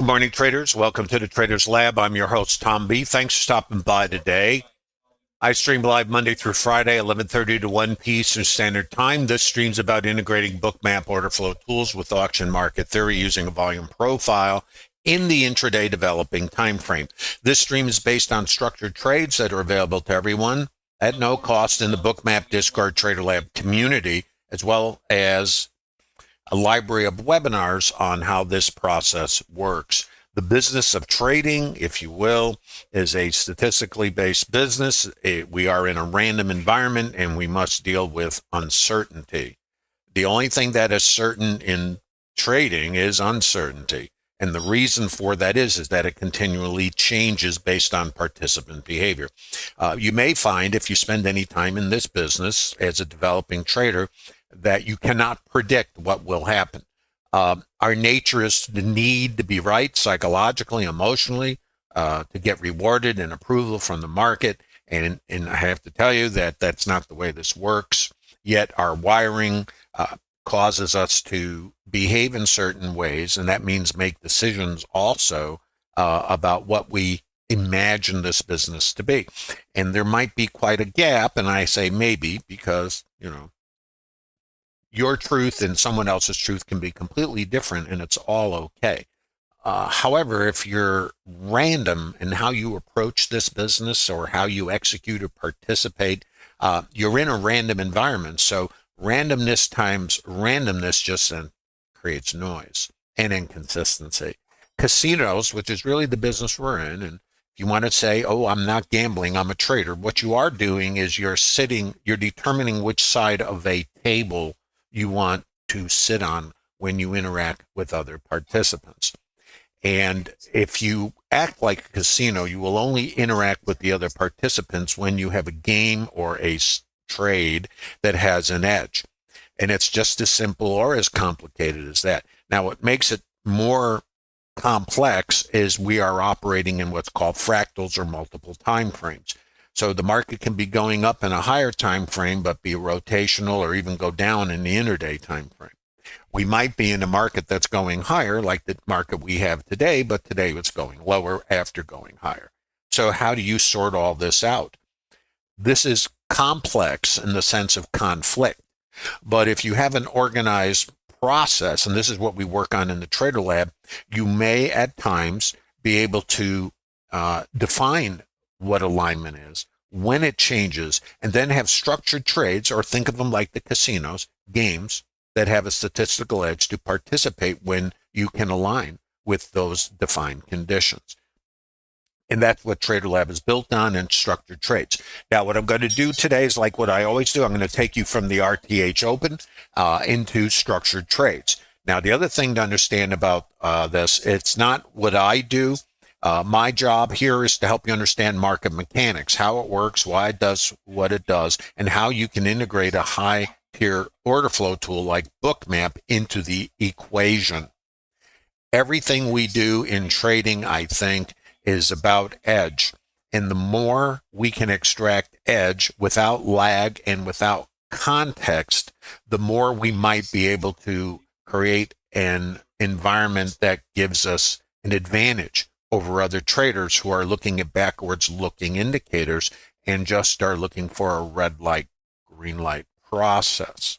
Good morning, traders. Welcome to the Traders Lab. I'm your host, Tom B. Thanks for stopping by today. I stream live Monday through Friday, 11:30 to 1 p. Eastern Standard Time. This stream's about integrating Bookmap order flow tools with auction market theory using a volume profile in the intraday developing time frame. This stream is based on structured trades that are available to everyone at no cost in the Bookmap Discord Trader Lab community, as well as a library of webinars on how this process works. The business of trading, if you will, is a statistically based business. We are in a random environment and we must deal with uncertainty. The only thing that is certain in trading is uncertainty. And the reason for that is that it continually changes based on participant behavior. You may find if you spend any time in this business as a developing trader that you cannot predict what will happen. Our nature is the need to be right psychologically, emotionally, to get rewarded and approval from the market. And I have to tell you that that's not the way this works. Yet our wiring causes us to behave in certain ways, and that means make decisions also about what we imagine this business to be. And there might be quite a gap, and I say maybe because, your truth and someone else's truth can be completely different, and it's all okay. However, if you're random in how you approach this business or how you execute or participate, you're in a random environment. So randomness times randomness just then creates noise and inconsistency. Casinos, which is really the business we're in, and if you want to say, oh, I'm not gambling, I'm a trader, what you are doing is you're determining which side of a table you want to sit on when you interact with other participants. And if you act like a casino, you will only interact with the other participants when you have a game or a trade that has an edge. And it's just as simple or as complicated as that. Now, what makes it more complex is we are operating in what's called fractals or multiple time frames. So the market can be going up in a higher time frame, but be rotational or even go down in the intraday time frame. We might be in a market that's going higher, like the market we have today, but today it's going lower after going higher. So how do you sort all this out? This is complex in the sense of conflict. But if you have an organized process, and this is what we work on in the Trader Lab, you may at times be able to define what alignment is, when it changes, and then have structured trades, or think of them like the casinos, games that have a statistical edge to participate when you can align with those defined conditions. And that's what Trader Lab is built on, and structured trades. Now, what I'm going to do today is like what I always do. I'm going to take you from the RTH Open into structured trades. Now, the other thing to understand about this, it's not what I do. My job here is to help you understand market mechanics, how it works, why it does what it does, and how you can integrate a high-tier order flow tool like Bookmap into the equation. Everything we do in trading, I think, is about edge. And the more we can extract edge without lag and without context, the more we might be able to create an environment that gives us an advantage over other traders who are looking at backwards looking indicators and just are looking for a red light, green light process.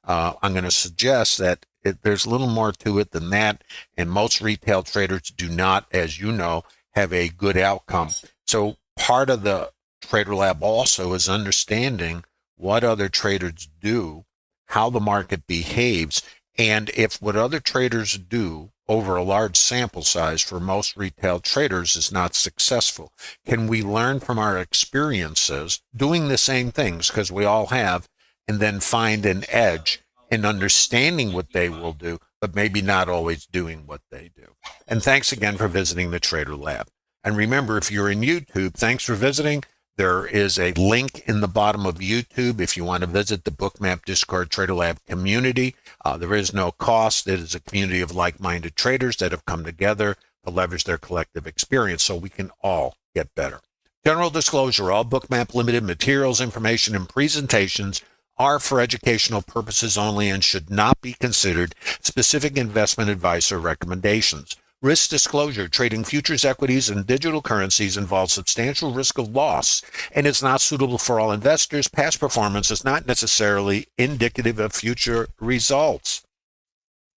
I'm going to suggest that there's a little more to it than that, and most retail traders do not, as you know, have a good outcome. So part of the Trader Lab also is understanding what other traders do, how the market behaves, and if what other traders do over a large sample size for most retail traders is not successful, can we learn from our experiences doing the same things, because we all have, and then find an edge in understanding what they will do, but maybe not always doing what they do. And thanks again for visiting the Trader Lab. And remember, if you're in YouTube, thanks for visiting. There is a link in the bottom of YouTube if you want to visit the Bookmap Discord Trader Lab community. There is no cost. It is a community of like-minded traders that have come together to leverage their collective experience so we can all get better. General disclosure, all Bookmap Ltd materials, information, and presentations are for educational purposes only and should not be considered specific investment advice or recommendations. Risk disclosure: trading futures, equities, and digital currencies involves substantial risk of loss and is not suitable for all investors. Past performance is not necessarily indicative of future results.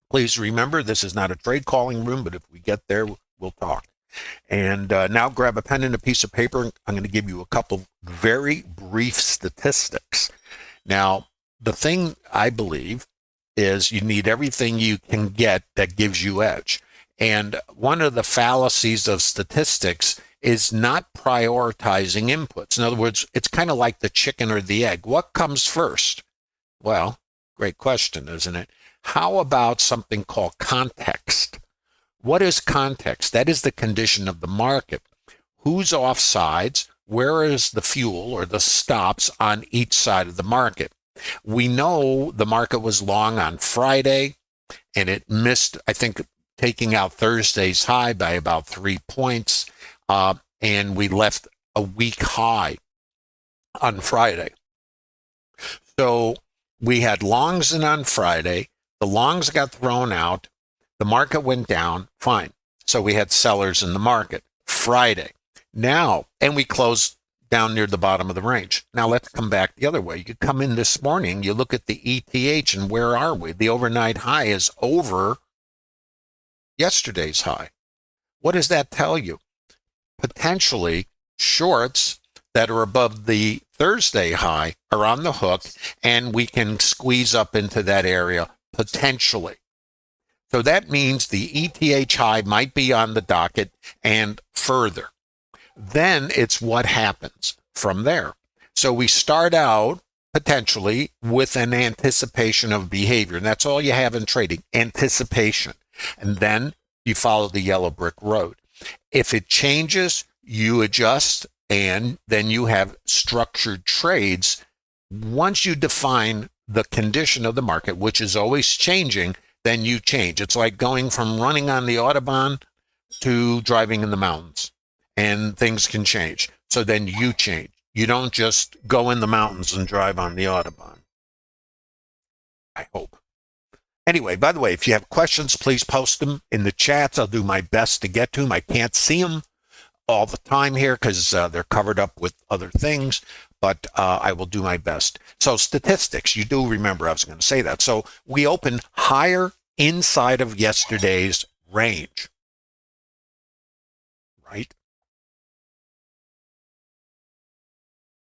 Please remember, this is not a trade calling room, but if we get there, we'll talk. And now grab a pen and a piece of paper. I'm going to give you a couple very brief statistics. Now, the thing I believe is you need everything you can get that gives you edge. And one of the fallacies of statistics is not prioritizing inputs. In other words, it's kind of like the chicken or the egg. What comes first? Well, great question, isn't it? How about something called context? What is context? That is the condition of the market. Who's off sides? Where is the fuel or the stops on each side of the market? We know the market was long on Friday, and it missed, I think, taking out Thursday's high by about 3 points, and we left a weak high on Friday. So we had longs in on Friday. The longs got thrown out. The market went down. Fine. So we had sellers in the market Friday. Now, and we closed down near the bottom of the range. Now let's come back the other way. You could come in this morning, you look at the ETH, and where are we? The overnight high is over yesterday's high. What does that tell you? Potentially, shorts that are above the Thursday high are on the hook, and we can squeeze up into that area potentially. So that means the ETH high might be on the docket and further. Then it's what happens from there. So we start out potentially with an anticipation of behavior, and that's all you have in trading, anticipation. And then you follow the yellow brick road. If it changes, you adjust, and then you have structured trades. Once you define the condition of the market, which is always changing, then you change. It's like going from running on the Autobahn to driving in the mountains, and things can change. So then you change. You don't just go in the mountains and drive on the Autobahn. I hope. Anyway, by the way, if you have questions, please post them in the chats. I'll do my best to get to them. I can't see them all the time here because they're covered up with other things, but I will do my best. So statistics, you do remember I was going to say that. So we opened higher inside of yesterday's range, right?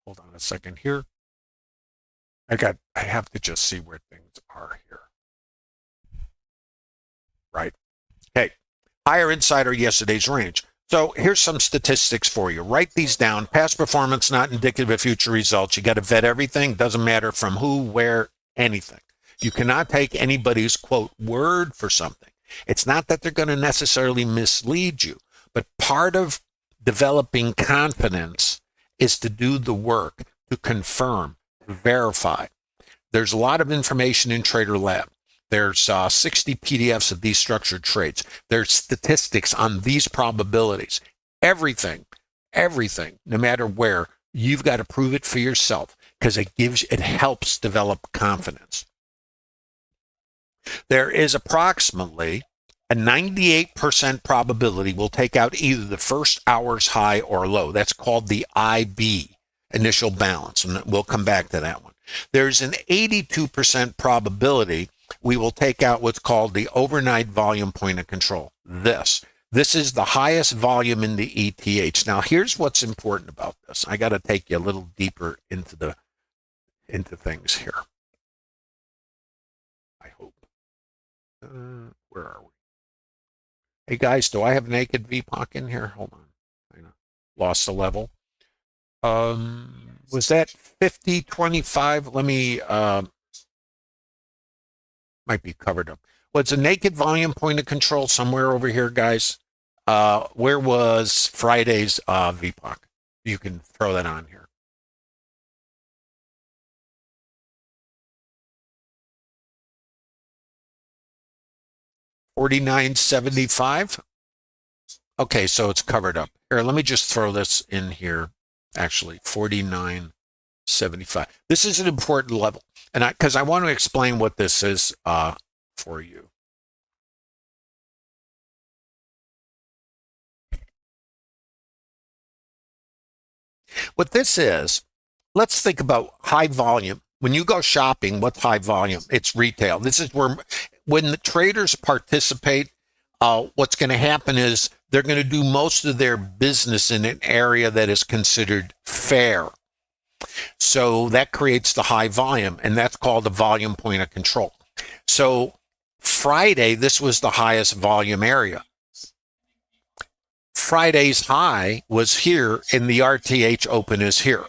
Hold on a second here. I have to just see where things are here. Right. Okay. Higher inside or yesterday's range. So here's some statistics for you. Write these down. Past performance not indicative of future results. You got to vet everything. Doesn't matter from who, where, anything. You cannot take anybody's, quote, word for something. It's not that they're going to necessarily mislead you, but part of developing confidence is to do the work, to confirm, to verify. There's a lot of information in Trader Lab. There's 60 PDFs of these structured trades. There's statistics on these probabilities. Everything, no matter where, you've got to prove it for yourself because it helps develop confidence. There is approximately a 98% probability we'll take out either the first hour's high or low. That's called the IB, initial balance, and we'll come back to that one. There's an 82% probability we will take out what's called the overnight volume point of control. This is the highest volume in the ETH. Now, here's what's important about this. I got to take you a little deeper into things here. I hope. Where are we? Hey guys, do I have naked VPOC in here? Hold on. I lost the level. Was that 5025? Let me might be covered up. What's a naked volume point of control somewhere over here, guys? Where was Friday's VPOC? You can throw that on here. $49.75. Okay, so it's covered up. Here, let me just throw this in here. Actually, $49.75. This is an important level, and because I want to explain what this is for you. What this is, let's think about high volume. When you go shopping, what's high volume? It's retail. This is where, when the traders participate, what's going to happen is they're going to do most of their business in an area that is considered fair. So that creates the high volume, and that's called the volume point of control. So Friday, this was the highest volume area. Friday's high was here, and the RTH open is here.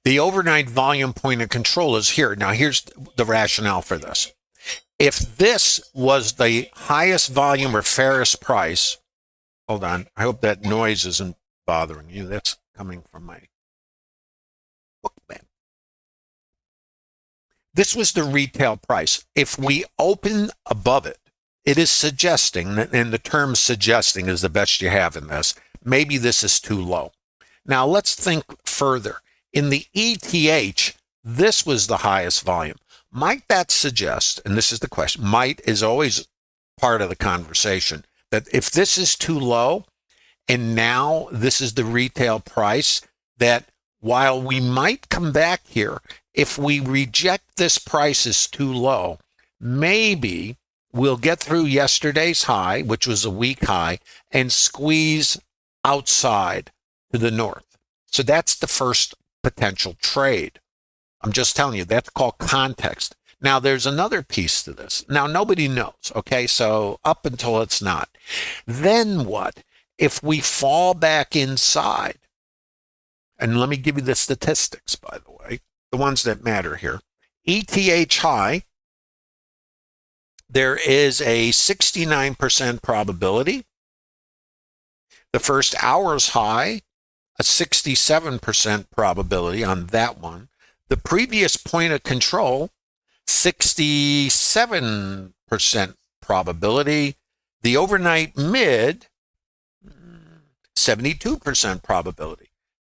The overnight volume point of control is here. Now, here's the rationale for this. If this was the highest volume or fairest price, hold on, I hope that noise isn't bothering you. That's coming from my Bookmap. This was the retail price. If we open above it, it is suggesting, and the term suggesting is the best you have in this, maybe this is too low. Now, let's think further. In the ETH, this was the highest volume. Might that suggest, and this is the question, might is always part of the conversation, that if this is too low and now this is the retail price, that while we might come back here, if we reject this price as too low, maybe we'll get through yesterday's high, which was a week high, and squeeze outside to the north. So that's the first potential trade. I'm just telling you, that's called context. Now, there's another piece to this. Now, nobody knows, okay? So up until it's not. Then what? If we fall back inside, and let me give you the statistics, by the way, the ones that matter here. ETH high, there is a 69% probability. The first hour's high, a 67% probability on that one. The previous point of control, 67% probability. The overnight mid, 72% probability.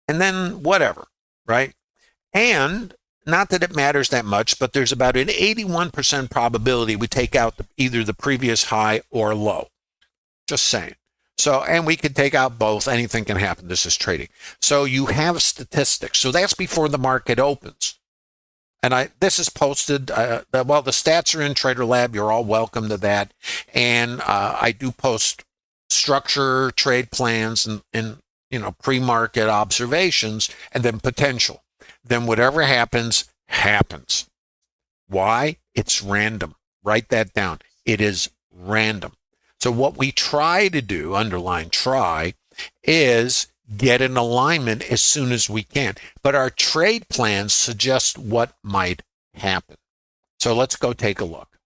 And then whatever, right? And not that it matters that much, but there's about an 81% probability we take out either the previous high or low. Just saying. So, and we could take out both. Anything can happen. This is trading. So you have statistics. So that's before the market opens. And this is posted. The stats are in Trader Lab. You're all welcome to that. And I do post structure, trade plans, and pre-market observations, and then potential. Then whatever happens, happens. Why? It's random. Write that down. It is random. So what we try to do, underline try, is get an alignment as soon as we can. But our trade plans suggest what might happen. So let's go take a look.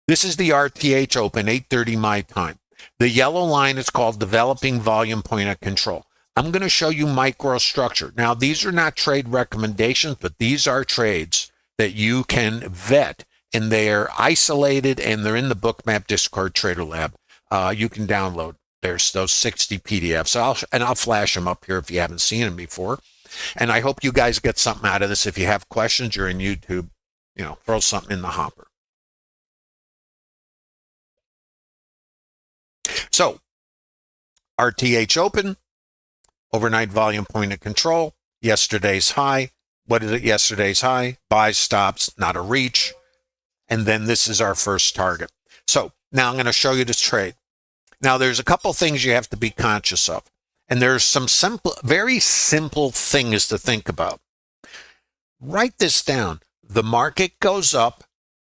This is the RTH open, 8:30 my time. The yellow line is called developing volume point of control. I'm going to show you microstructure. Now, these are not trade recommendations, but these are trades that you can vet, and they are isolated, and they're in the Bookmap Discord Trader Lab. You can download. There's those 60 PDFs. I'll flash them up here if you haven't seen them before. And I hope you guys get something out of this. If you have questions, you're in YouTube, throw something in the hopper. So, RTH open, overnight volume point of control, yesterday's high. What is it? Yesterday's high, buy stops, not a reach. And then this is our first target. So now I'm going to show you this trade. Now, there's a couple things you have to be conscious of. And there's some very simple things to think about. Write this down. The market goes up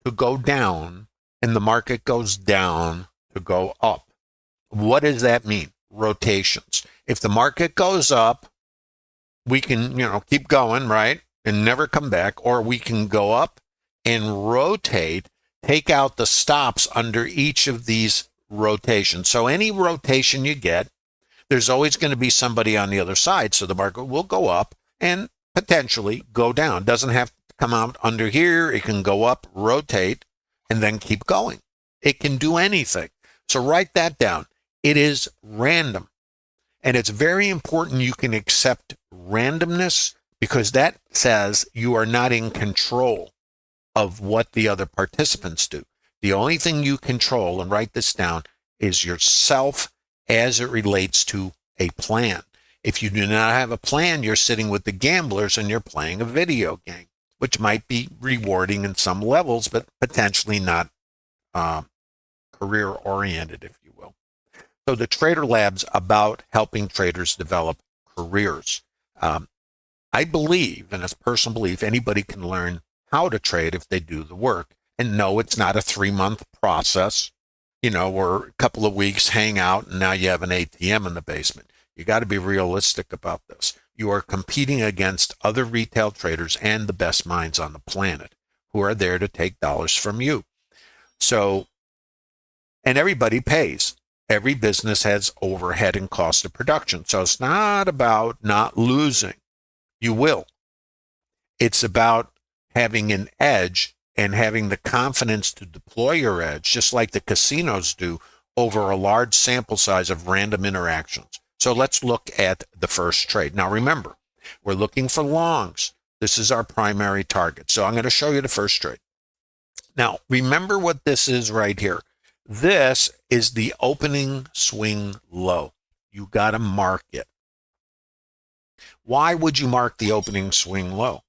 to go down, and the market goes down to go up. What does that mean? Rotations. If the market goes up, we can, keep going, right? And never come back. Or we can go up and rotate, take out the stops under each of these rotations. So any rotation you get, there's always going to be somebody on the other side. So the market will go up and potentially go down. Doesn't have to come out under here. It can go up, rotate, and then keep going. It can do anything. So write that down. It is random. And it's very important you can accept randomness, because that says you are not in control of what the other participants do. The only thing you control, and write this down, is yourself as it relates to a plan. If you do not have a plan, you're sitting with the gamblers and you're playing a video game, which might be rewarding in some levels, but potentially not career-oriented, if you will. So the Trader Lab's about helping traders develop careers. I believe, and it's personal belief, anybody can learn how to trade if they do the work. And no, it's not a 3-month process, or a couple of weeks, hang out, and now you have an ATM in the basement. You got to be realistic about this. You are competing against other retail traders and the best minds on the planet who are there to take dollars from you. So, and everybody pays. Every business has overhead and cost of production. So it's not about not losing. You will. It's about having an edge and having the confidence to deploy your edge, just like the casinos do, over a large sample size of random interactions. So let's look at the first trade. Now remember, we're looking for longs. This is our primary target. So I'm going to show you the first trade. Now remember what this is right here. This is the opening swing low. You got to mark it. Why would you mark the opening swing low?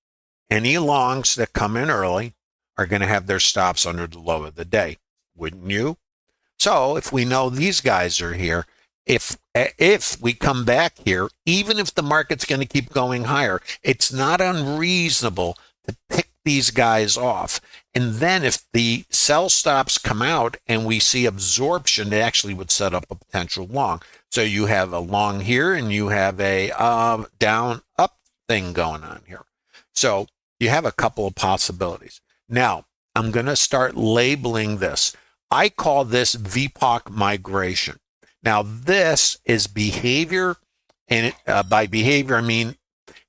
Any longs that come in early are going to have their stops under the low of the day, wouldn't you? So if we know these guys are here, if we come back here, even if the market's going to keep going higher, it's not unreasonable to pick these guys off. And then if the sell stops come out and we see absorption, it actually would set up a potential long. So you have a long here and you have a down up thing going on here. So you have a couple of possibilities. Now, I'm going to start labeling this. I call this VPOC migration. Now, this is behavior, and by behavior, I mean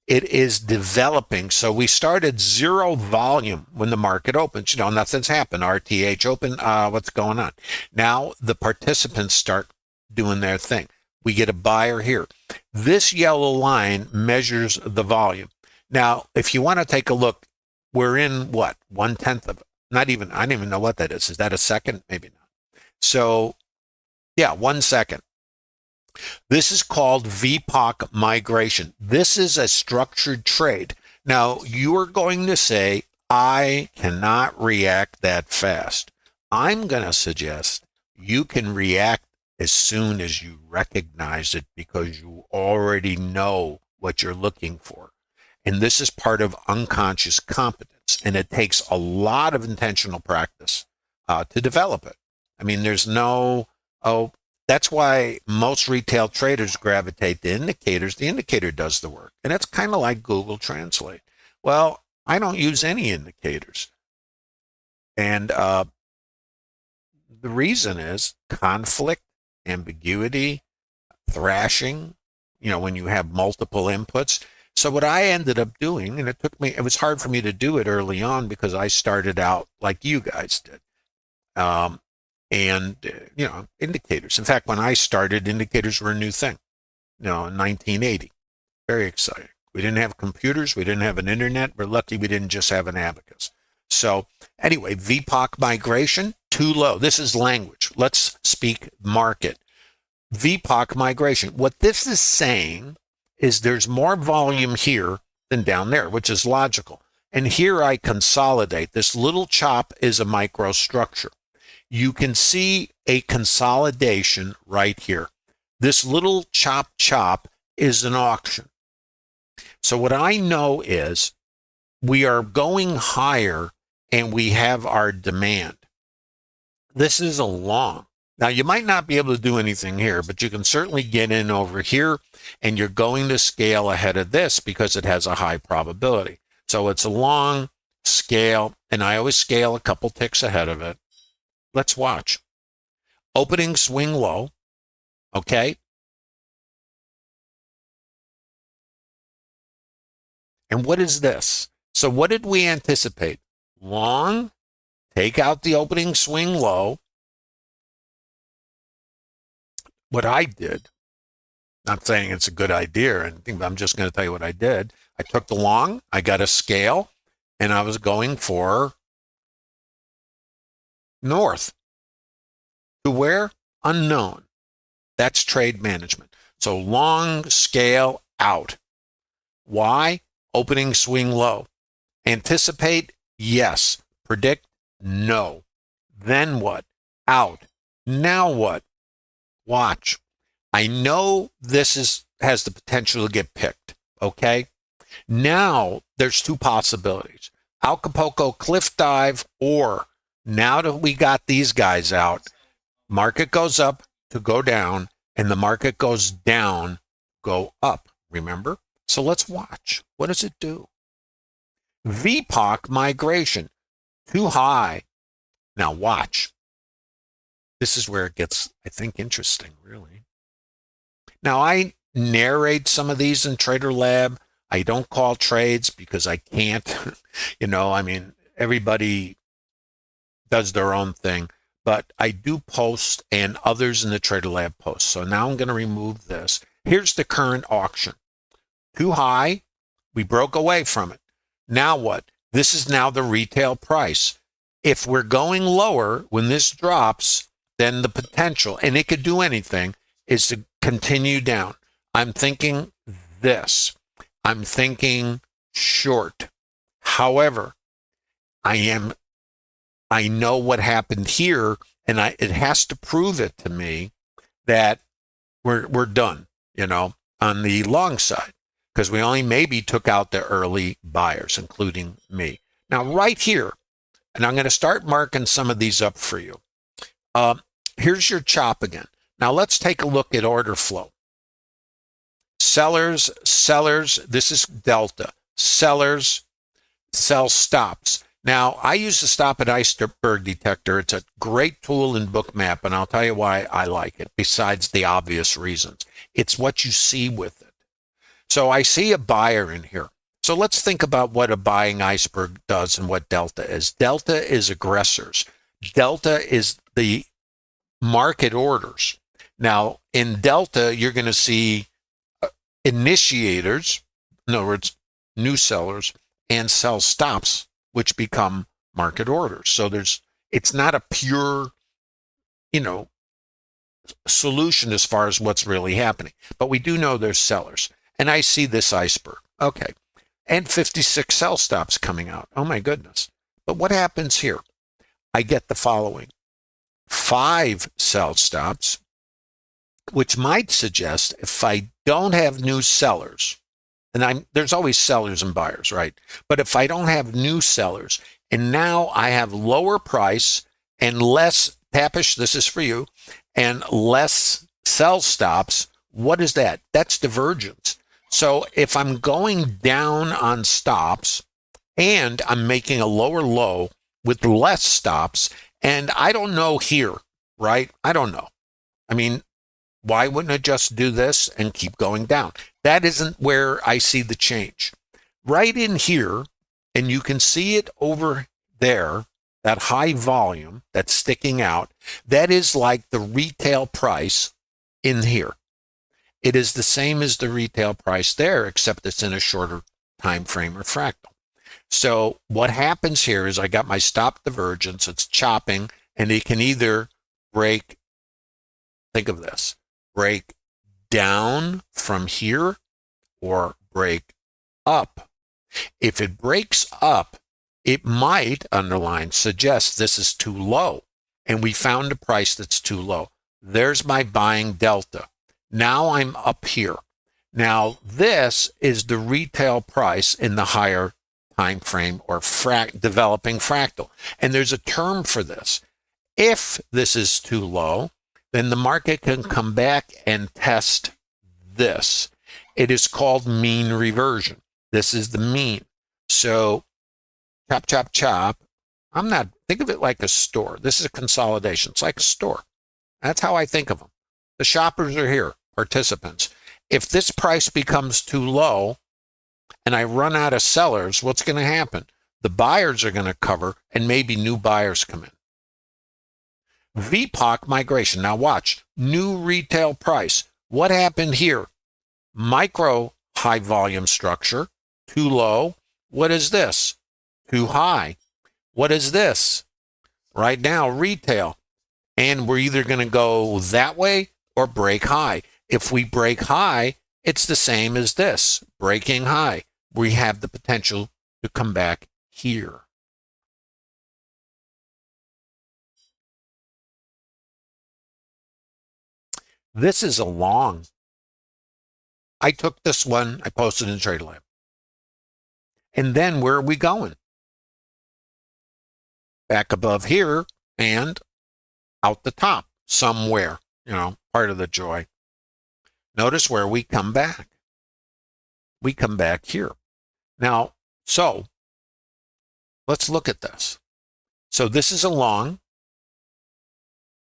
it is developing. So we started zero volume when the market opens. Nothing's happened. RTH open, what's going on? Now the participants start doing their thing. We get a buyer here. This yellow line measures the volume. Now, if you want to take a look, we're in what? 1/10 of it. Not even, I don't even know what that is. Is that a second? Maybe not. So, yeah, 1 second. This is called VPOC migration. This is a structured trade. Now, you are going to say, I cannot react that fast. I'm going to suggest you can react as soon as you recognize it because you already know what you're looking for. And this is part of unconscious competence. And it takes a lot of intentional practice to develop it. I mean, there's no, that's why most retail traders gravitate to indicators. The indicator does the work. And it's kind of like Google Translate. Well, I don't use any indicators. And the reason is conflict, ambiguity, thrashing, when you have multiple inputs. So what I ended up doing, and it was hard for me to do it early on because I started out like you guys did. Indicators. In fact, when I started, indicators were a new thing, in 1980. Very exciting. We didn't have computers. We didn't have an internet. We're lucky we didn't just have an abacus. So anyway, VPOC migration, too low. This is language. Let's speak market. VPOC migration. What this is saying is there's more volume here than down there, which is logical. And here I consolidate. This little chop is a microstructure. You can see a consolidation right here. This little chop is an auction. So what I know is we are going higher and we have our demand. This is a long. Now, you might not be able to do anything here, but you can certainly get in over here, and you're going to scale ahead of this because it has a high probability. So it's a long scale, and I always scale a couple ticks ahead of it. Let's watch. Opening swing low, okay? And what is this? So what did we anticipate? Long, take out the opening swing low. What I did, not saying it's a good idea or anything, but I'm just going to tell you what I did. I took the long, I got a scale, and I was going for north. To where? unknown. That's trade management. So long scale out. Why? Opening swing low. Anticipate? Yes. Predict? No. Then what? Out. Now what? Watch. I know this has the potential to get picked. Okay? Now there's two possibilities. Acapulco cliff dive, or now that we got these guys out, market goes up to go down, and the market goes down, go up. Remember? So let's watch. What does it do? VPOC migration. Too high. Now watch. This is where it gets, I think, interesting, really. Now, I narrate some of these in Trader Lab. I don't call trades because I can't. I mean, everybody does their own thing. But I do post, and others in the Trader Lab post. So now I'm going to remove this. Here's the current auction. Too high. We broke away from it. Now what? This is now the retail price. If we're going lower when this drops, then the potential, and it could do anything, is to continue down. I'm thinking this. I'm thinking short. However, I know what happened here, and it has to prove it to me that we're done, on the long side, because we only maybe took out the early buyers, including me. Now, right here, and I'm going to start marking some of these up for you. Here's your chop again. Now, let's take a look at order flow. Sellers, this is delta. Sellers, sell stops. Now, I use the stop at iceberg detector. It's a great tool in Bookmap, and I'll tell you why I like it, besides the obvious reasons. It's what you see with it. So I see a buyer in here. So let's think about what a buying iceberg does and what delta is. Delta is aggressors. Delta is the market orders. Now, in delta, you're going to see initiators, in other words, new sellers, and sell stops, which become market orders. So it's not a pure, solution as far as what's really happening. But we do know there's sellers. And I see this iceberg. Okay. And 56 sell stops coming out. Oh my goodness. But what happens here? I get the following. 5 sell stops, which might suggest if I don't have new sellers, and there's always sellers and buyers, right? But if I don't have new sellers, and now I have lower price and less, Tapish, this is for you, and less sell stops, what is that? That's divergence. So if I'm going down on stops and I'm making a lower low with less stops, and I don't know here, right? I don't know. I mean, why wouldn't it just do this and keep going down? That isn't where I see the change. Right in here, and you can see it over there, that high volume that's sticking out, that is like the retail price in here. It is the same as the retail price there, except it's in a shorter time frame or fractal. So what happens here is I got my stop divergence, it's chopping, and it can either break, think of this, break down from here or break up. If it breaks up, it might, underline, suggest this is too low, and we found a price that's too low. There's my buying delta. Now I'm up here. Now this is the retail price in the higher time frame or developing fractal. And there's a term for this. If this is too low, then the market can come back and test this. It is called mean reversion. This is the mean. So chop, chop, chop. Think of it like a store. This is a consolidation. It's like a store. That's how I think of them. The shoppers are here, participants. If this price becomes too low and I run out of sellers, what's going to happen? The buyers are going to cover and maybe new buyers come in. VPOC migration. Now watch. New retail price. What happened here? Micro high volume structure. Too low. What is this? Too high. What is this? Right now, retail. And we're either going to go that way or break high. If we break high, it's the same as this, breaking high. We have the potential to come back here. This is a long. I took this one, I posted in TradeLab. And then where are we going? Back above here and out the top somewhere, part of the joy. Notice where we come back. We come back here. Now, so let's look at this. So this is a long,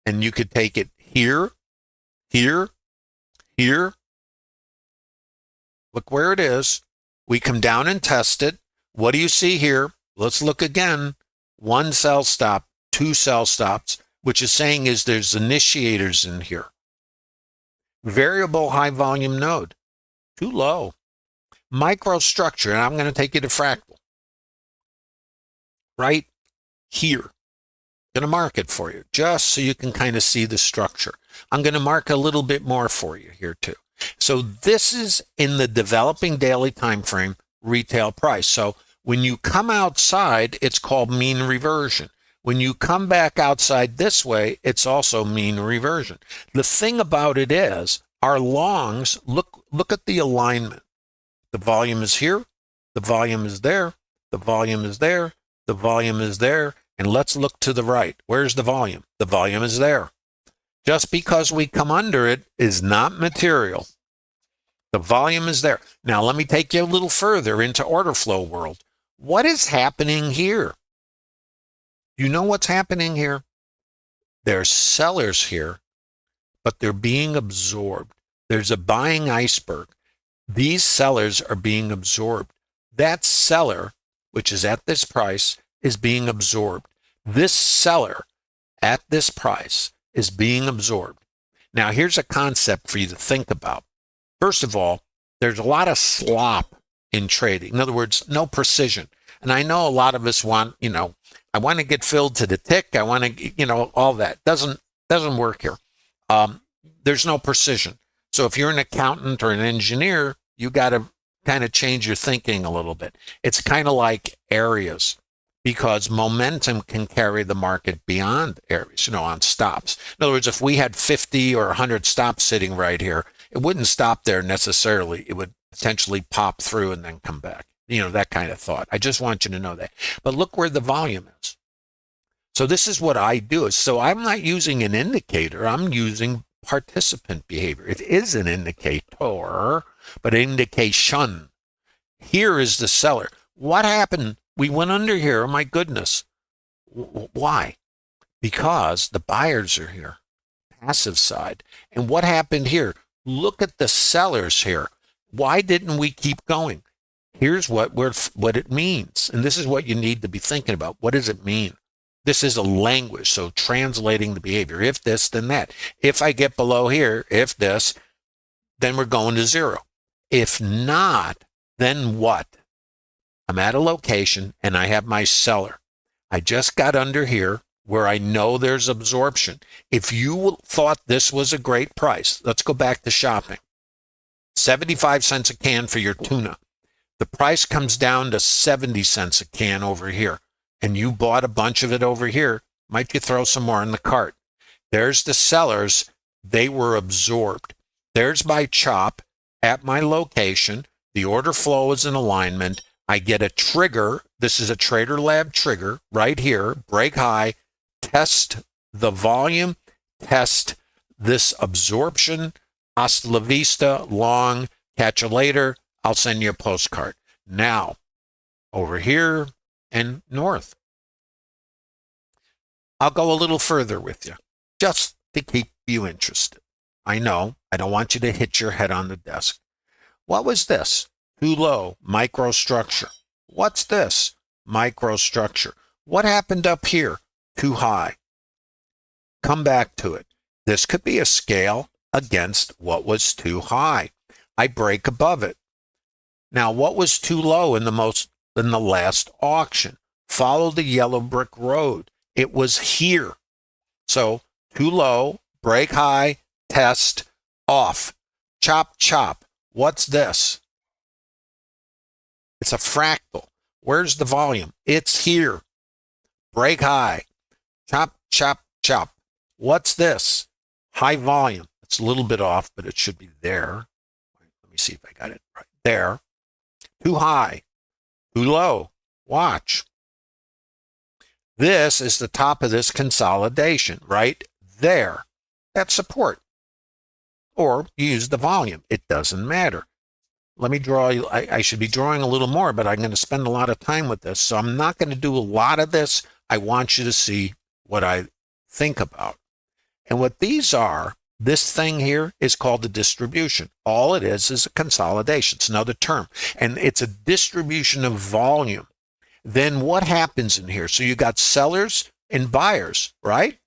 and you could take it here, here, here. Look where it is. We come down and test it. What do you see here? Let's look again. 1 sell stop, 2 sell stops, which is saying is there's initiators in here. Variable high volume node, too low. Microstructure, and I'm going to take you to fractal. Right here. I'm going to mark it for you, just so you can kind of see the structure. I'm going to mark a little bit more for you here too. So this is in the developing daily time frame retail price. So when you come outside, it's called mean reversion. When you come back outside this way, it's also mean reversion. The thing about it is, our longs, look at the alignment. The volume is here, the volume is there, the volume is there, the volume is there, and let's look to the right. Where's the volume? The volume is there. Just because we come under it is not material. The volume is there. Now, let me take you a little further into order flow world. What is happening here? You know what's happening here? There's sellers here, but they're being absorbed. There's a buying iceberg. These sellers are being absorbed. That seller, which is at this price, is being absorbed. This seller at this price is being absorbed. Now, here's a concept for you to think about. First of all, there's a lot of slop in trading. In other words, no precision. And I know a lot of us want, I want to get filled to the tick. I want to, all that. Doesn't work here. There's no precision. So if you're an accountant or an engineer, you got to kind of change your thinking a little bit. It's kind of like areas, because momentum can carry the market beyond areas, on stops. In other words, if we had 50 or 100 stops sitting right here, it wouldn't stop there necessarily. It would potentially pop through and then come back. That kind of thought. I just want you to know that. But look where the volume is. So this is what I do. So I'm not using an indicator. I'm using participant behavior. It is an indicator, but indication. Here is the seller. What happened? We went under here. Oh my goodness. Why? Because the buyers are here. Passive side. And what happened here? Look at the sellers here. Why didn't we keep going? Here's what it means. And this is what you need to be thinking about. What does it mean? This is a language, so translating the behavior. If this, then that. If I get below here, if this, then we're going to zero. If not, then what? I'm at a location and I have my seller. I just got under here where I know there's absorption. If you thought this was a great price, let's go back to shopping. 75 cents a can for your tuna. The price comes down to 70 cents a can over here, and you bought a bunch of it over here. Might you throw some more in the cart? There's the sellers. They were absorbed. There's my chop at my location. The order flow is in alignment. I get a trigger. This is a TraderLab trigger right here. Break high, test the volume, test this absorption. Hasta la vista, long, catch you later. I'll send you a postcard. Now, over here and north. I'll go a little further with you, just to keep you interested. I know, I don't want you to hit your head on the desk. What was this? Too low, microstructure. What's this? Microstructure. What happened up here? Too high. Come back to it. This could be a scale against what was too high. I break above it. Now, what was too low in the last auction? Follow the yellow brick road. It was here. So too low, break high, test, off. Chop, chop. What's this? It's a fractal. Where's the volume? It's here. Break high. Chop, chop, chop. What's this? High volume. It's a little bit off, but it should be there. Let me see if I got it right. There. Too high. Too low. Watch. This is the top of this consolidation right there. That's support. Or use the volume. It doesn't matter. Let me draw. I should be drawing a little more, but I'm going to spend a lot of time with this. So I'm not going to do a lot of this. I want you to see what I think about. And what these are, this thing here is called a distribution. All it is a consolidation. It's another term. And it's a distribution of volume. Then what happens in here? So you got sellers and buyers, right?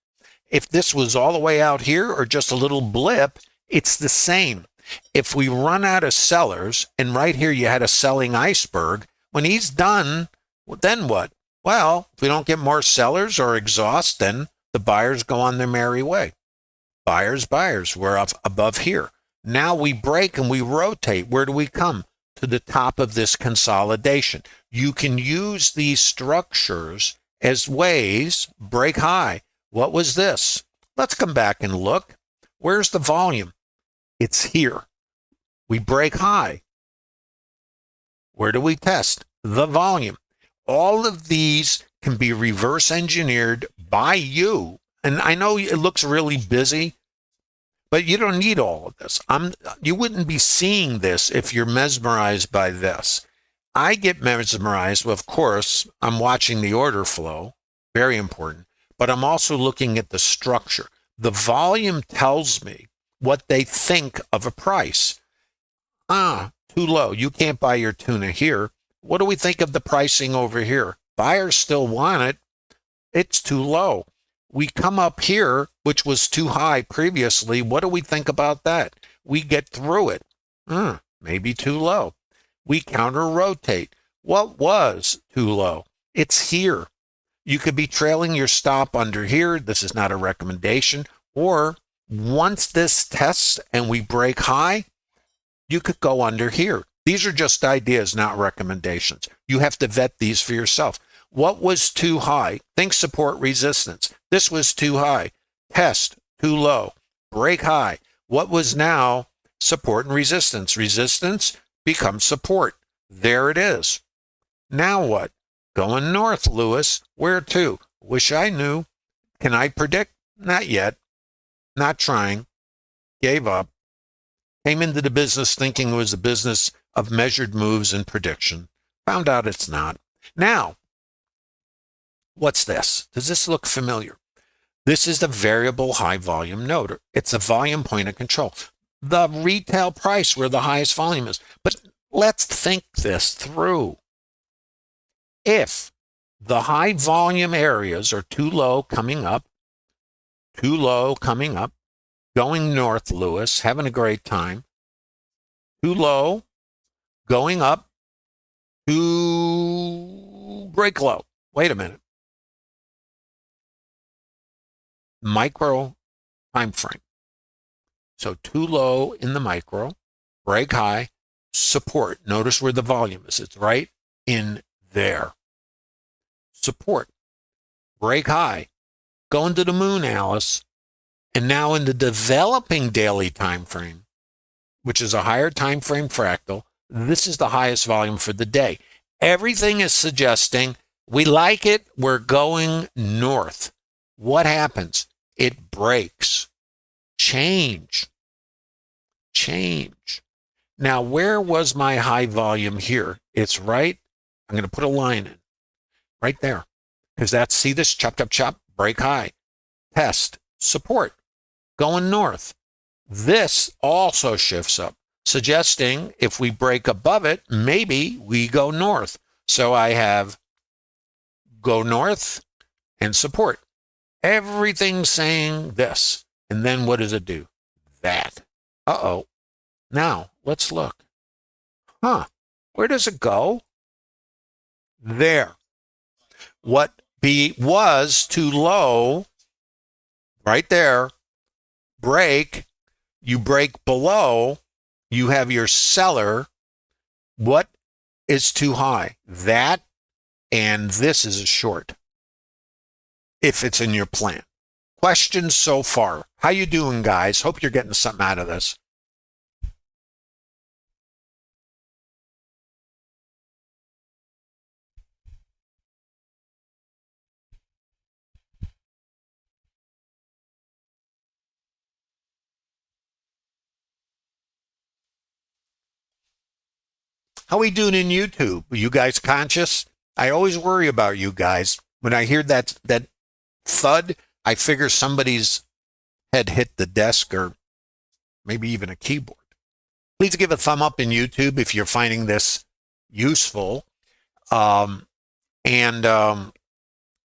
If this was all the way out here or just a little blip, it's the same. If we run out of sellers, and right here you had a selling iceberg, when he's done, then what? Well, if we don't get more sellers or exhaust, then the buyers go on their merry way. Buyers, we're up above here. Now we break and we rotate. Where do we come? To the top of this consolidation. You can use these structures as ways, break high. What was this? Let's come back and look. Where's the volume? It's here. We break high. Where do we test? The volume. All of these can be reverse engineered by you. And I know it looks really busy, but you don't need all of this. You wouldn't be seeing this if you're mesmerized by this. I get mesmerized. Well, of course, I'm watching the order flow, very important, but I'm also looking at the structure. The volume tells me what they think of a price. Too low. You can't buy your tuna here. What do we think of the pricing over here? Buyers still want it. It's too low. We come up here, which was too high previously. What do we think about that? We get through it. Maybe too low. We counter rotate. What was too low? It's here. You could be trailing your stop under here. This is not a recommendation. Or once this tests and we break high, you could go under here. These are just ideas, not recommendations. You have to vet these for yourself. What was too high? Think support resistance. This was too high. Test, too low. Break high. What was now support and resistance? Resistance becomes support. There it is. Now what? Going north, Lewis. Where to? Wish I knew. Can I predict? Not yet. Not trying. Gave up. Came into the business thinking it was a business of measured moves and prediction. Found out it's not. Now, what's this? Does this look familiar? This is the variable high volume note. It's a volume point of control. The retail price where the highest volume is. But let's think this through. If the high volume areas are too low coming up, going north, Lewis, having a great time, too low, going up, too break low. Wait a minute. Micro time frame. So too low in the micro, break high, support. Notice where the volume is. It's right in there. Support, break high, go into the moon, Alice. And now in the developing daily time frame, which is a higher time frame fractal, this is the highest volume for the day. Everything is suggesting we like it, we're going north. What happens? It breaks. Change. Now, where was my high volume here? It's right. I'm going to put a line in. Right there. Because that's, see this? Chop, chop, chop. Break high. Test. Support. Going north. This also shifts up, suggesting if we break above it, maybe we go north. So I have go north and support. Everything's saying this. And then what does it do? That. Uh-oh. Now, let's look. Where does it go? There. What was too low, right there, break, you break below, you have your seller. What is too high? That and this is a short if it's in your plan. Questions so far? How you doing, guys? Hope you're getting something out of this. How we doing in YouTube? Are you guys conscious? I always worry about you guys. When I hear that thud, I figure somebody's head hit the desk or maybe even a keyboard. Please give a thumb up in YouTube if you're finding this useful. Um, and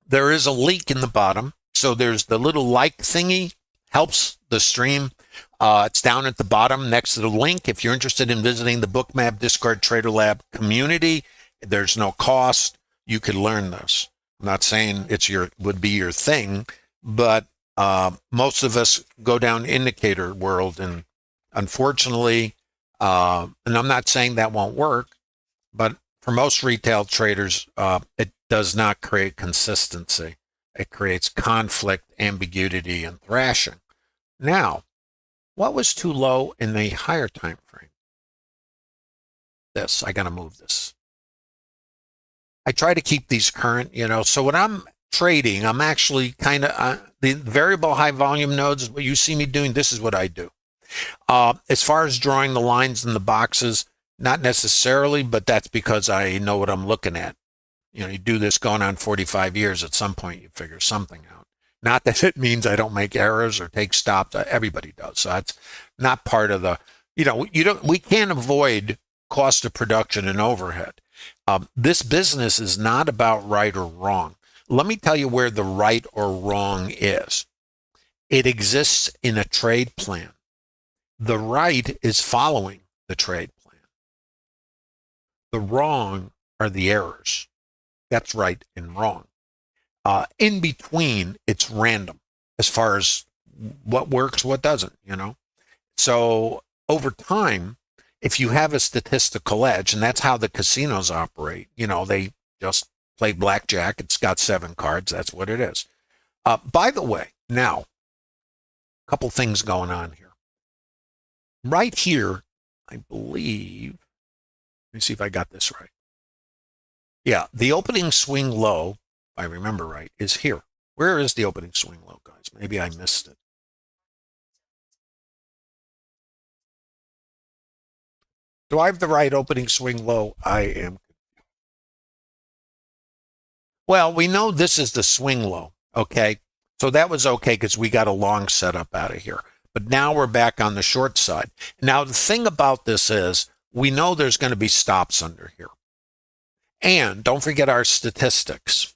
there is a link in the bottom. So there's the little like thingy, helps the stream. It's down at the bottom next to the link. If you're interested in visiting the Bookmap Discard Trader Lab community, there's no cost. You could learn this. I'm not saying would be your thing, but most of us go down indicator world, and unfortunately, and I'm not saying that won't work, but for most retail traders, it does not create consistency. It creates conflict, ambiguity, and thrashing. Now, what was too low in the higher time frame? This, I got to move this. I try to keep these current, so when I'm trading, I'm actually kind of, the variable high volume nodes, what you see me doing, this is what I do. As far as drawing the lines in the boxes, not necessarily, but that's because I know what I'm looking at. You do this going on 45 years, at some point you figure something out. Not that it means I don't make errors or take stops. Everybody does. So that's not part of the, we can't avoid cost of production and overhead. This business is not about right or wrong. Let me tell you where the right or wrong is. It exists in a trade plan. The right is following the trade plan. The wrong are the errors. That's right and wrong. In between, it's random as far as what works, what doesn't, So over time, if you have a statistical edge, and that's how the casinos operate, they just play blackjack. It's got 7 cards. That's what it is. By the way, now, a couple things going on here. Right here, I believe, let me see if I got this right. Yeah, the opening swing low, if I remember right, is here. Where is the opening swing low, guys? Maybe I missed it. Do I have the right opening swing low? I am. Well, we know this is the swing low, okay? So that was okay because we got a long setup out of here. But now we're back on the short side. Now, the thing about this is we know there's going to be stops under here. And don't forget our statistics.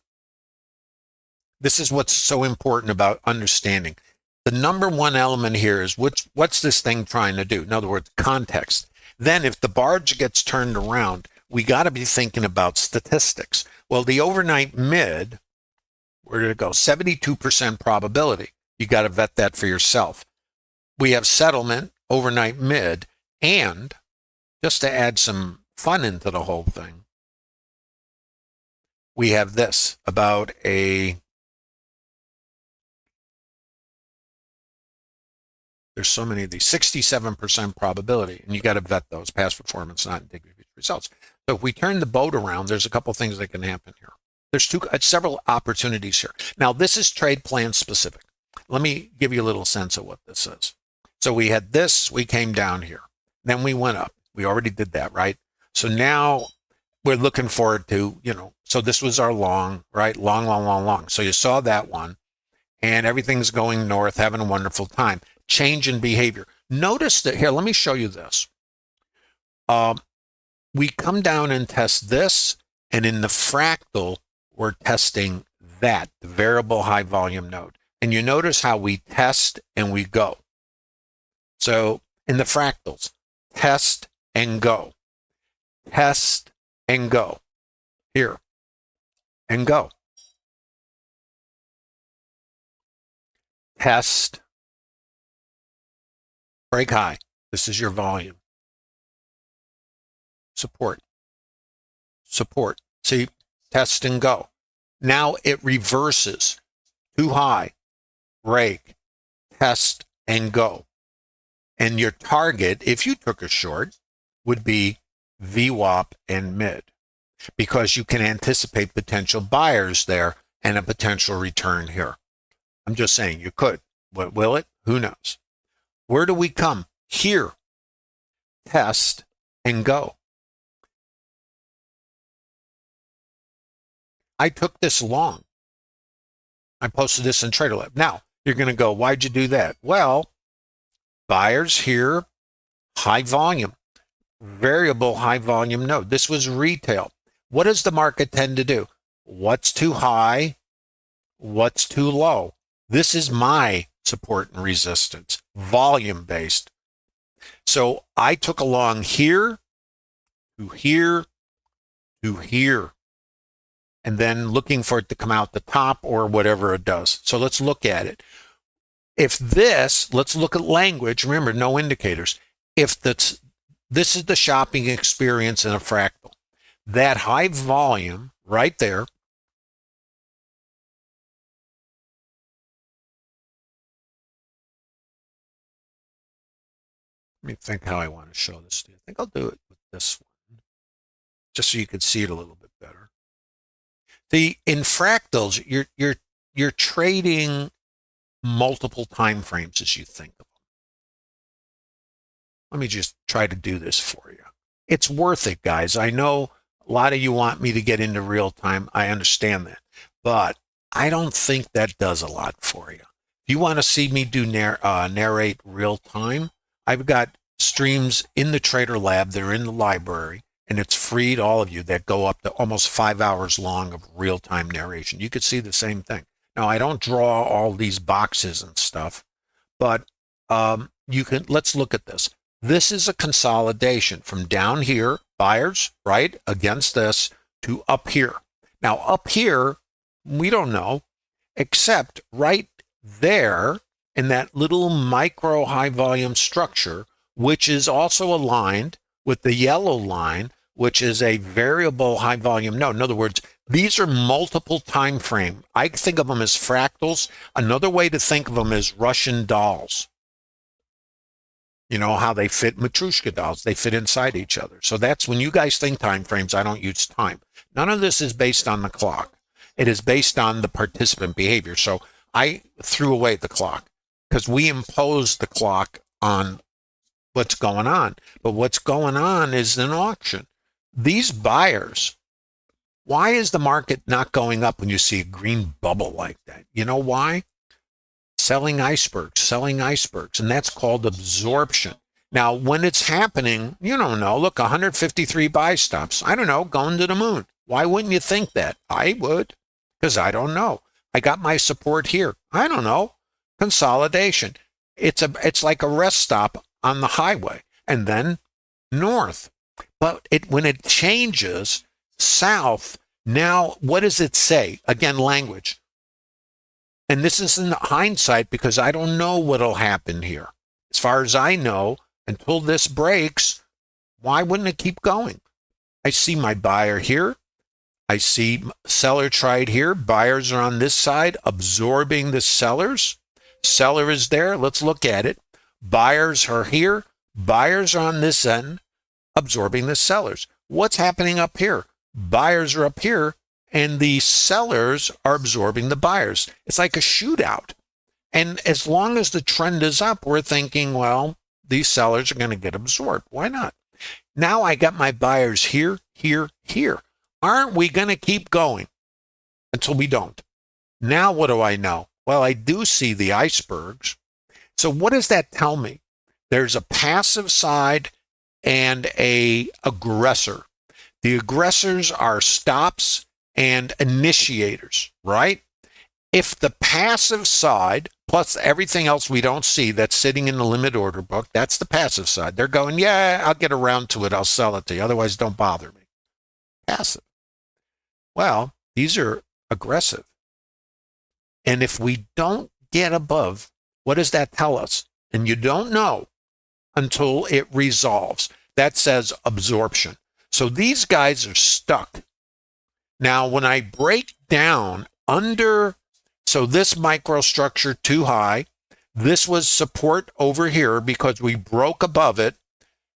This is what's so important about understanding. The number one element here is what's this thing trying to do? In other words, context. Then if the barge gets turned around, we got to be thinking about statistics. Well, the overnight mid, where did it go? 72% probability. You got to vet that for yourself. We have settlement, overnight mid, and just to add some fun into the whole thing, we have this about there's so many of these, 67% probability, and you got to vet those, past performance, not indicative results. So if we turn the boat around, there's a couple things that can happen here. There's several opportunities here. Now, this is trade plan specific. Let me give you a little sense of what this is. So we had this, we came down here. Then we went up. We already did that, right? So now we're looking forward to, so this was our long, right? Long. So you saw that one, and everything's going north, having a wonderful time. Change in behavior. Notice that here, let me show you this. We come down and test this, and in the fractal, we're testing that, the variable high volume node. And you notice how we test and we go. So in the fractals, test and go, test and go, here, and go. test, break high. This is your volume. Support. Support. See, test and go. Now it reverses. Too high, break, test and go. And your target, if you took a short, would be VWAP and mid, because you can anticipate potential buyers there and a potential return here. I'm just saying you could. What will it? Who knows? Where do we come? Here. Test and go. I took this long. I posted this in TraderLab. Now, you're going to go, why'd you do that? Well, buyers here, high volume, variable high volume node. This was retail. What does the market tend to do? What's too high? What's too low? This is my support and resistance, volume based. So I took along here to here to here, and then looking for it to come out the top or whatever it does. So let's look at it. If this, let's look at language. Remember, no indicators. If this is the shopping experience in a fractal, that high volume right there, let me think how I want to show this to you. I think I'll do it with this one, just so you can see it a little bit better. In fractals, you're trading multiple time frames as you think of them. Let me just try to do this for you. It's worth it, guys. I know a lot of you want me to get into real time. I understand that, but I don't think that does a lot for you. If you want to see me do narrate real time, I've got streams in the TraderLab. They're in the library, and it's free to all of you that go up to almost 5 hours long of real-time narration. You could see the same thing. Now, I don't draw all these boxes and stuff, but you can. Let's look at this. This is a consolidation from down here, buyers, right, against this, to up here. Now, up here, we don't know, except right there in that little micro high volume structure, which is also aligned with the yellow line, which is a variable high volume node. In other words, these are multiple time frame. I think of them as fractals. Another way to think of them is Russian dolls. You know how they fit, Matryoshka dolls, they fit inside each other. So that's when you guys think time frames, I don't use time. None of this is based on the clock. It is based on the participant behavior. So I threw away the clock because we imposed the clock on what's going on. But what's going on is an auction. These buyers, why is the market not going up when you see a green bubble like that? You know why? Selling icebergs, and that's called absorption. Now, when it's happening, you don't know. Look, 153 buy stops. I don't know, going to the moon. Why wouldn't you think that? I would, because I don't know. I got my support here. I don't know. Consolidation. It's like a rest stop on the highway, and then north. But when it changes south, now what does it say? Again, language. And this is in hindsight because I don't know what'll happen here. As far as I know, until this breaks, why wouldn't it keep going? I see my buyer here. I see seller trade here. Buyers are on this side absorbing the sellers. Seller is there. Let's look at it. Buyers are here. Buyers are on this end absorbing the sellers. What's happening up here? Buyers are up here, and the sellers are absorbing the buyers. It's like a shootout. And as long as the trend is up, we're thinking, well, these sellers are going to get absorbed. Why not? Now I got my buyers here, here, here. Aren't we going to keep going until we don't? Now what do I know? Well, I do see the icebergs. So what does that tell me? There's a passive side and an aggressor. The aggressors are stops and initiators, right? If the passive side, plus everything else we don't see that's sitting in the limit order book, that's the passive side. They're going, yeah, I'll get around to it. I'll sell it to you. Otherwise, don't bother me. Passive. Well, these are aggressive. And if we don't get above, what does that tell us? And you don't know until it resolves. That says absorption. So these guys are stuck. Now, when I break down under, so this microstructure too high, this was support over here because we broke above it.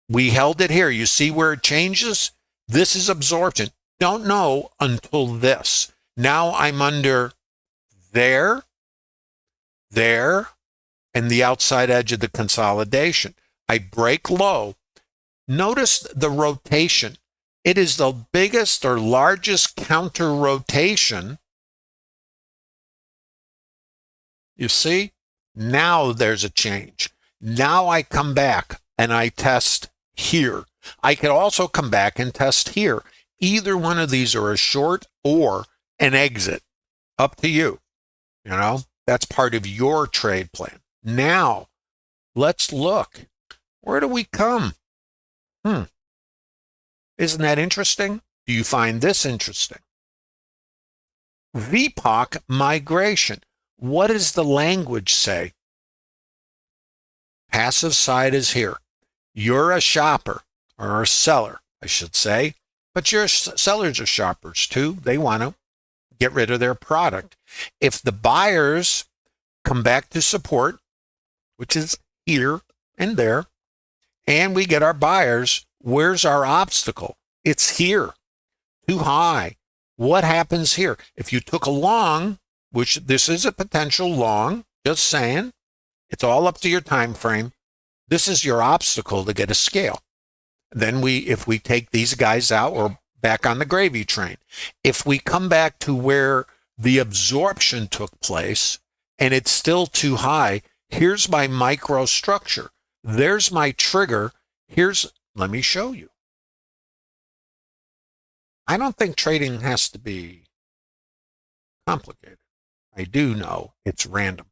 We held it here. You see where it changes? This is absorption. Don't know until this. Now I'm under there, and the outside edge of the consolidation. I break low. Notice the rotation. It is the biggest or largest counter rotation. You see? Now there's a change. Now I come back and I test here. I could also come back and test here. Either one of these are a short or an exit. Up to you. You know, that's part of your trade plan. Now, let's look. Where do we come? Isn't that interesting? Do you find this interesting? VPOC migration. What does the language say? Passive side is here. You're a shopper, or a seller, I should say. But your sellers are shoppers too. They want to get rid of their product. If the buyers come back to support, which is here and there, and we get our buyers, where's our obstacle? It's here, too high. What happens here? If you took a long, which this is a potential long, just saying, it's all up to your time frame. This is your obstacle to get a scale. Then if we take these guys out, we're back on the gravy train. If we come back to where the absorption took place and it's still too high, here's my microstructure. There's my trigger. Let me show you. I don't think trading has to be complicated. I do know it's random.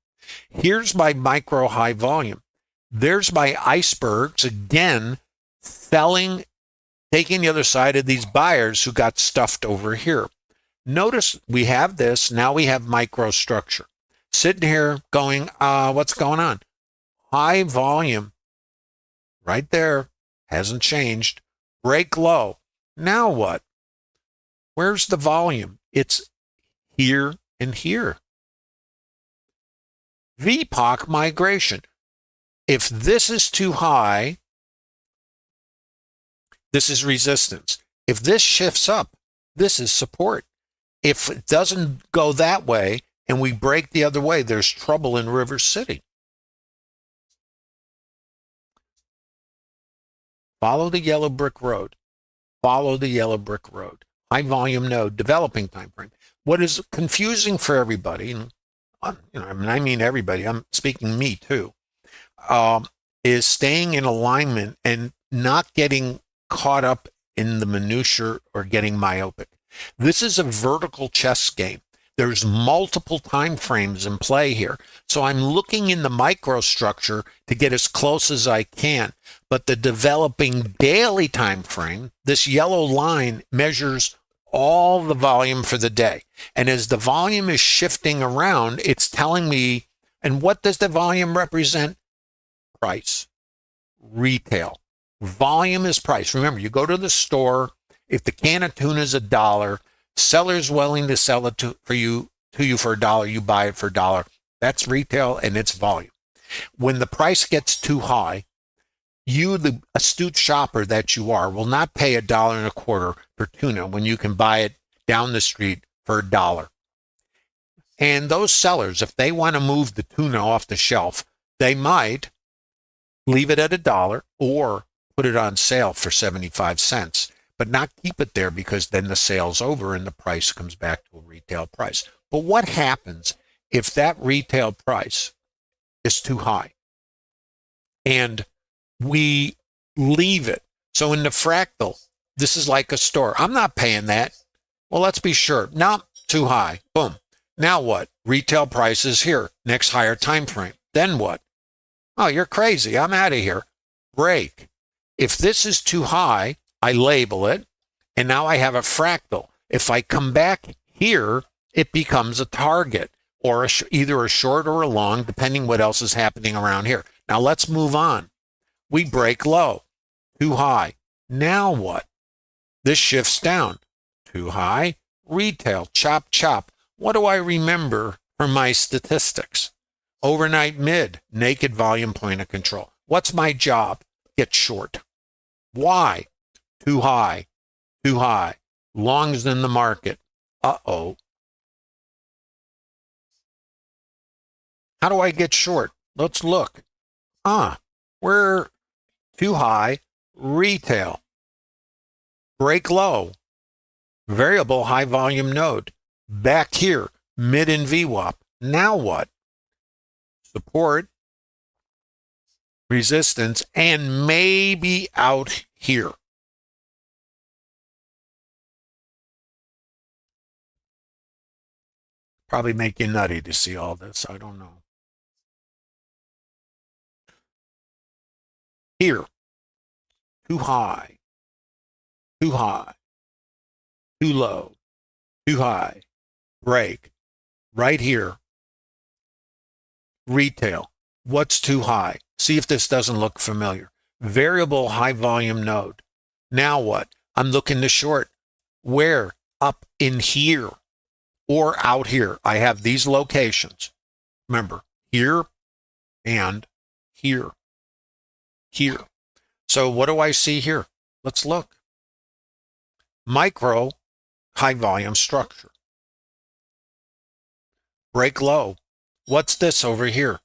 Here's my micro high volume. There's my icebergs, again, selling, taking the other side of these buyers who got stuffed over here. Notice we have this. Now we have microstructure. Sitting here going, what's going on? High volume. Right there. Hasn't changed. Break low. Now what? Where's the volume? It's here and here. VPOC migration. If this is too high, this is resistance. If this shifts up, this is support. If it doesn't go that way and we break the other way, there's trouble in River City. Follow the yellow brick road. Follow the yellow brick road. High volume node, developing time frame. What is confusing for everybody, and I mean everybody, I'm speaking me too, is staying in alignment and not getting caught up in the minutia or getting myopic. This is a vertical chess game. There's multiple time frames in play here. So I'm looking in the microstructure to get as close as I can. But the developing daily time frame, this yellow line measures all the volume for the day. And as the volume is shifting around, it's telling me, and what does the volume represent? Price. Retail. Volume is price. Remember, you go to the store, if the can of tuna is $1, seller's willing to sell it to you for $1, you buy it for $1. That's retail and it's volume. When the price gets too high, you, the astute shopper that you are, will not pay $1.25 for tuna when you can buy it down the street for $1. And those sellers, if they want to move the tuna off the shelf, they might leave it at $1 or put it on sale for 75 cents, but not keep it there because then the sale's over and the price comes back to a retail price. But what happens if that retail price is too high and we leave it? So in the fractal, this is like a store. I'm not paying that. Well, let's be sure. Not too high. Boom. Now what? Retail price is here. Next higher time frame. Then what? Oh, you're crazy. I'm out of here. Break. If this is too high, I label it, and now I have a fractal. If I come back here, it becomes a target. or either a short or a long, depending what else is happening around here. Now let's move on. We break low, too high. Now what? This shifts down, too high, retail, chop, chop. What do I remember from my statistics? Overnight mid, naked volume point of control. What's my job? Get short. Why? Too high, too high. Longs in the market. Uh-oh. How do I get short? Let's look. We're too high, retail. Break low, variable high volume node. Back here, mid and VWAP. Now what? Support, resistance, and maybe out here. Probably make you nutty to see all this. I don't know. Here, too high, too high, too low, too high, break. Right here, retail. What's too high? See if this doesn't look familiar. Variable high volume node. Now what? I'm looking to short. Where? Up in here or out here. I have these locations. Remember, here and here. Here. So what do I see here? Let's look. Micro high volume structure. Break low. What's this over here?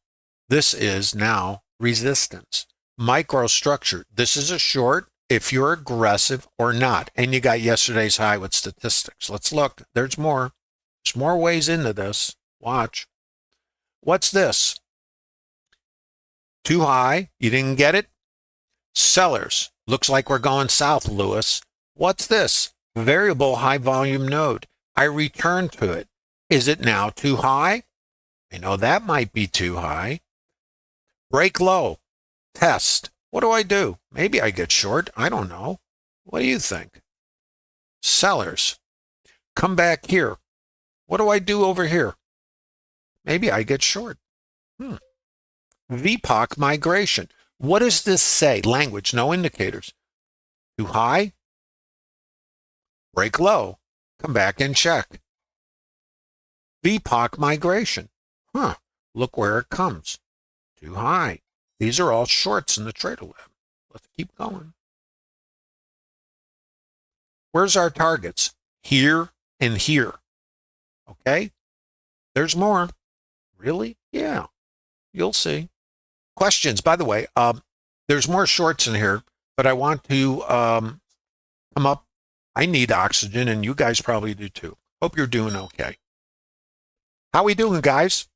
This is now resistance. Microstructure. This is a short if you're aggressive or not. And you got yesterday's high with statistics. Let's look. There's more. There's more ways into this. Watch. What's this? Too high. You didn't get it? Sellers. Looks like we're going south, Lewis. What's this? Variable high volume node. I return to it. Is it now too high? I know that might be too high. Break low. Test. What do I do? Maybe I get short. I don't know. What do you think? Sellers. Come back here. What do I do over here? Maybe I get short. VPOC migration. What does this say? Language, no indicators. Too high? Break low. Come back and check. VPOC migration. Look where it comes. Too high. These are all shorts in the Trader Lab. Let's keep going. Where's our targets? Here and here. Okay? There's more. Really? Yeah. You'll see. Questions, by the way, there's more shorts in here, but I want to come up. I need oxygen, and you guys probably do too. Hope you're doing okay. How we doing, guys?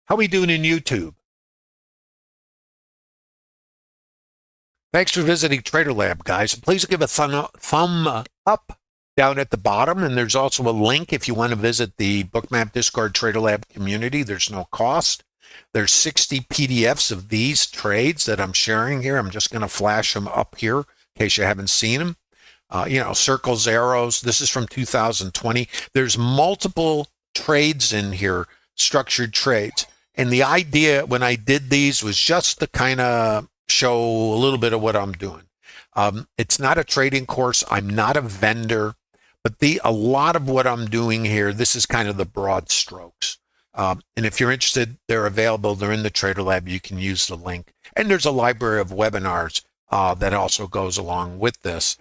How we doing in YouTube? Thanks for visiting Trader Lab, guys. Please give a thumb up down at the bottom, and there's also a link if you want to visit the Bookmap Discord Trader Lab community. There's no cost. There's 60 PDFs of these trades that I'm sharing here. I'm just going to flash them up here in case you haven't seen them. Circles, arrows. This is from 2020. There's multiple trades in here, structured trades. And the idea when I did these was just to kind of show a little bit of what I'm doing. It's not a trading course. I'm not a vendor, but a lot of what I'm doing here, this is kind of the broad strokes. And if you're interested, they're available. They're in the Trader Lab. You can use the link. And there's a library of webinars that also goes along with this.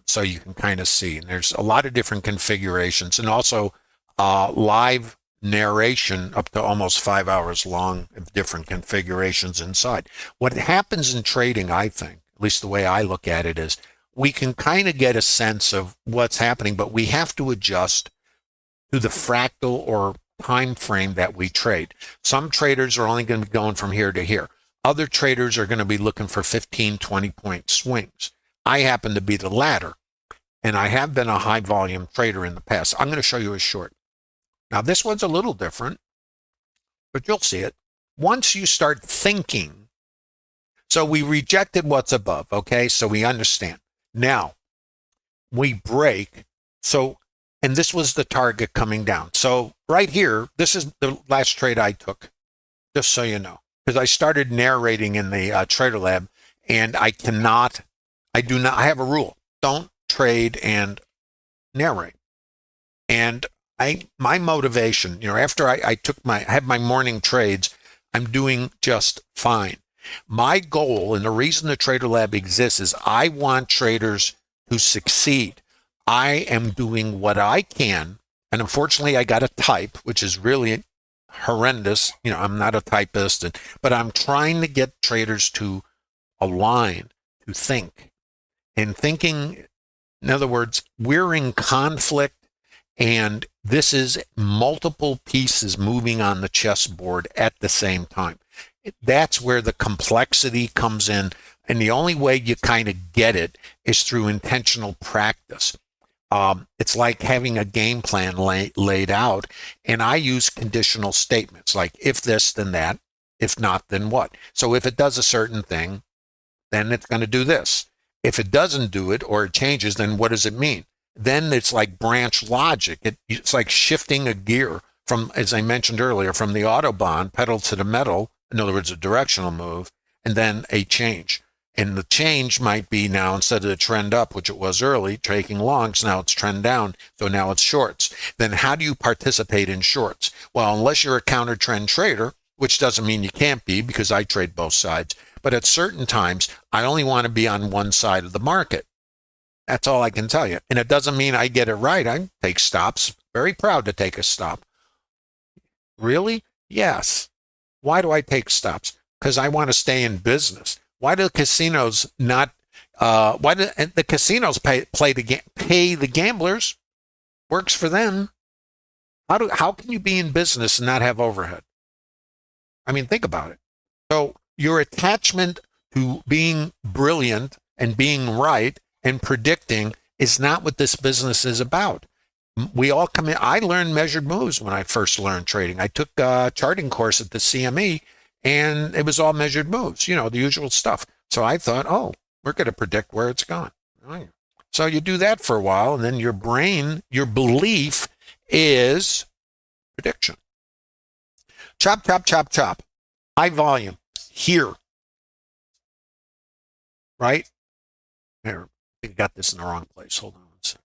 So you can kind of see. And there's a lot of different configurations and also live narration up to almost 5 hours long of different configurations inside. What happens in trading, I think, at least the way I look at it, is we can kind of get a sense of what's happening, but we have to adjust to the fractal or time frame that we trade. Some traders are only going to be going from here to here. Other traders are going to be looking for 15, 20-point swings. I happen to be the latter, and I have been a high volume trader in the past. I'm going to show you a short. Now, this one's a little different. but you'll see it. Once you start thinking, so we rejected what's above, okay? So we understand. Now, we break. So, and this was the target coming down. So right here, this is the last trade I took, just so you know, because I started narrating in the Trader Lab, and I have a rule. Don't trade and narrate. And my motivation, after I had my morning trades, I'm doing just fine. My goal, and the reason the Trader Lab exists, is I want traders to succeed. I am doing what I can, and unfortunately I got a type, which is really horrendous. I'm not a typist, but I'm trying to get traders to align, to think. And thinking, in other words, we're in conflict, and this is multiple pieces moving on the chessboard at the same time. That's where the complexity comes in, and the only way you kind of get it is through intentional practice. It's like having a game plan laid out, and I use conditional statements like if this, then that, if not, then what. So if it does a certain thing, then it's going to do this. If it doesn't do it or it changes, then what does it mean? Then it's like branch logic. It's like shifting a gear from, as I mentioned earlier, from the Autobahn pedal to the metal. In other words, a directional move, and then a change. And the change might be now, instead of the trend up, which it was early, taking longs, now it's trend down, so now it's shorts. Then how do you participate in shorts? Well, unless you're a counter trend trader, which doesn't mean you can't be, because I trade both sides, but at certain times, I only want to be on one side of the market. That's all I can tell you. And it doesn't mean I get it right. I take stops. Very proud to take a stop. Really? Yes. Why do I take stops? Because I want to stay in business. Why do casinos not? Why do the casinos pay the gamblers? Works for them. How can you be in business and not have overhead? I mean, think about it. So your attachment to being brilliant and being right and predicting is not what this business is about. We all come in. I learned measured moves when I first learned trading. I took a charting course at the CME, and it was all measured moves, the usual stuff. So I thought, oh, we're going to predict where it's going. So you do that for a while, and then your brain, your belief is prediction. Chop, chop, chop, chop. High volume here. Right? Here, I got this in the wrong place. Hold on one second.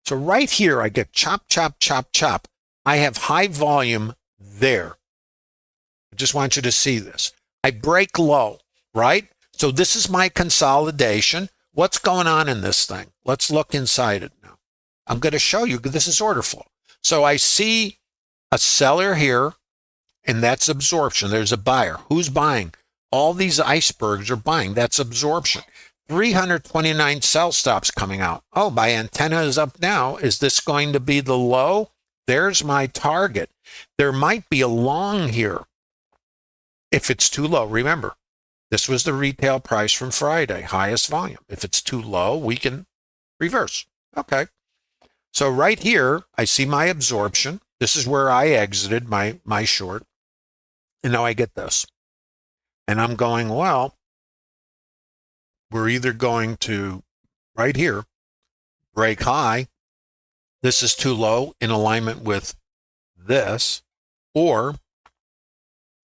So right here, I get chop, chop, chop, chop. I have high volume there. I just want you to see this. I break low, right? So this is my consolidation. What's going on in this thing? Let's look inside it now. I'm going to show you. This is order flow. So I see a seller here, and that's absorption. There's a buyer. Who's buying? All these icebergs are buying. That's absorption. 329 sell stops coming out. Oh, my antenna is up now. Is this going to be the low? There's my target. There might be a long here if it's too low. Remember, this was the retail price from Friday, highest volume. If it's too low, we can reverse. Okay. So right here, I see my absorption. This is where I exited my short. And now I get this. And I'm going, well, we're either going to, right here, break high. This is too low in alignment with this, or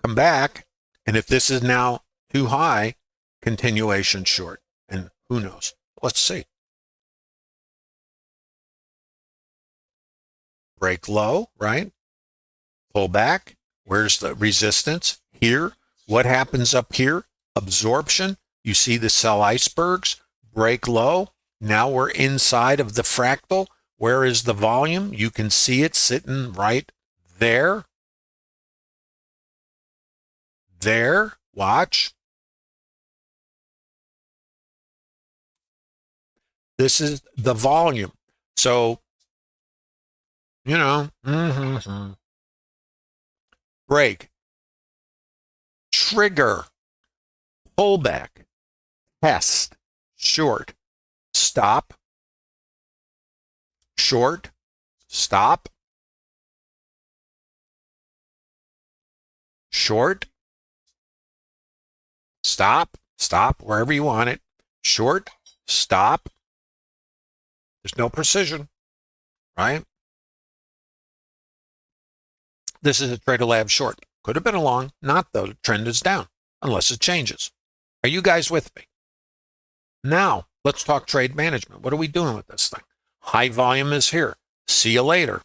come back. And if this is now too high, continuation short. And who knows? Let's see. Break low, right? Pull back. Where's the resistance? Here. What happens up here? Absorption. You see the sell icebergs. Break low. Now we're inside of the fractal. Where is the volume? You can see it sitting right there. There. Watch. This is the volume. So, break, trigger, pullback, test, short, stop, short, stop, short, stop, stop, wherever you want it, short, stop. There's no precision, right? This is a Trader Lab short. Could have been a long, not though. The trend is down, unless it changes. Are you guys with me? Now, let's talk trade management. What are we doing with this thing? High volume is here. See you later.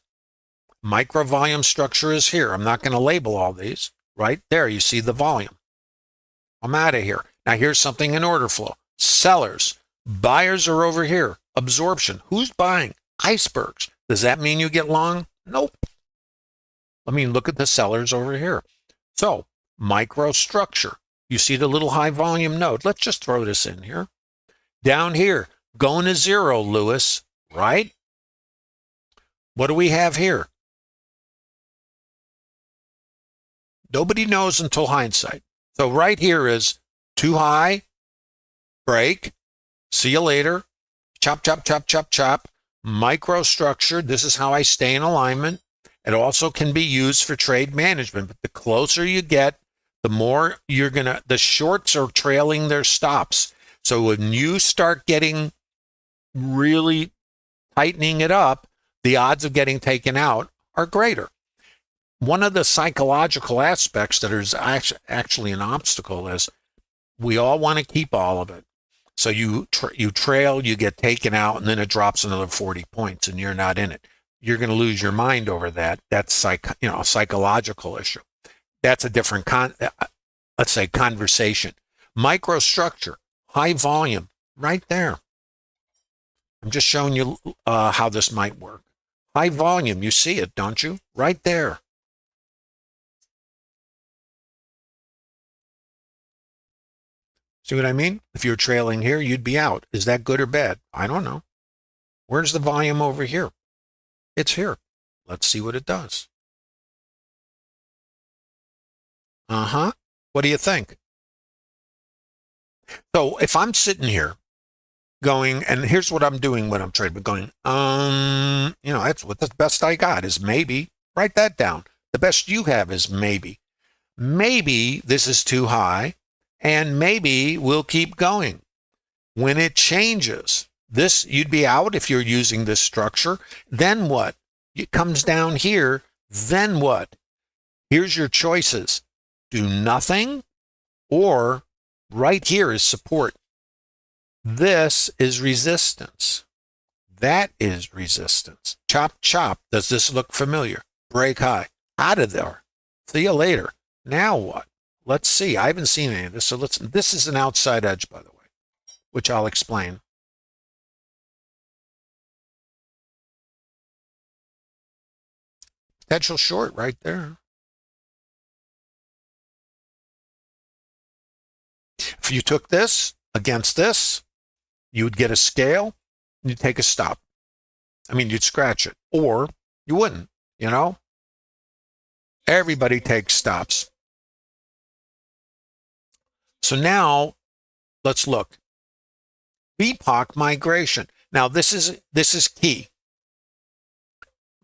Micro volume structure is here. I'm not going to label all these. Right there, you see the volume. I'm out of here. Now, here's something in order flow. Sellers. Buyers are over here. Absorption. Who's buying? Icebergs. Does that mean you get long? Nope. I mean, look at the sellers over here. So, microstructure. You see the little high volume node. Let's just throw this in here. Down here, going to zero, Lewis, right? What do we have here? Nobody knows until hindsight. So right here is too high, break, see you later, chop, chop, chop, chop, chop, microstructure. This is how I stay in alignment. It also can be used for trade management, but the closer you get, the more you're the shorts are trailing their stops. So when you start getting really tightening it up, the odds of getting taken out are greater. One of the psychological aspects that is actually an obstacle is we all want to keep all of it. So you trail, you get taken out, and then it drops another 40 points, and you're not in it. You're going to lose your mind over that. That's a psychological issue. That's a different let's say conversation. Microstructure, high volume, right there. I'm just showing you how this might work. High volume, you see it, don't you? Right there. See what I mean? If you're trailing here, you'd be out. Is that good or bad? I don't know. Where's the volume over here? It's here. Let's see what it does. What do you think? So if I'm sitting here going, and here's what I'm doing when I'm trading, but going, that's what the best I got is maybe. Write that down. The best you have is maybe. Maybe this is too high, and maybe we'll keep going. When it changes, this, you'd be out if you're using this structure. Then what? It comes down here. Then what? Here's your choices. Do nothing, or right here is support. This is resistance. That is resistance. Chop, chop. Does this look familiar? Break high. Out of there. See you later. Now what? Let's see. I haven't seen any of this. So this is an outside edge, by the way, which I'll explain. Potential short right there. If you took this against this, you would get a scale and you'd take a stop. I mean, you'd scratch it, or you wouldn't, Everybody takes stops. So now let's look. BPOC migration. Now this is key.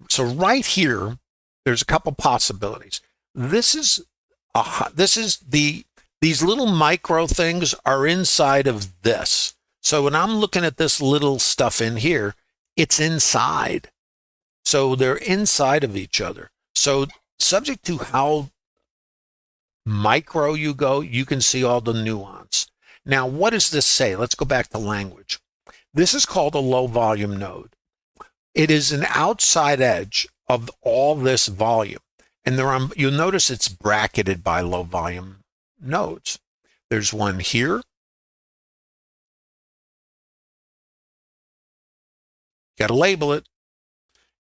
So right here, there's a couple possibilities. These little micro things are inside of this. So when I'm looking at this little stuff in here, it's inside. So they're inside of each other. So subject to how micro you go, you can see all the nuance. Now, what does this say? Let's go back to language. This is called a low volume node. It is an outside edge of all this volume. And you'll notice it's bracketed by low volume nodes. There's one here. Got to label it.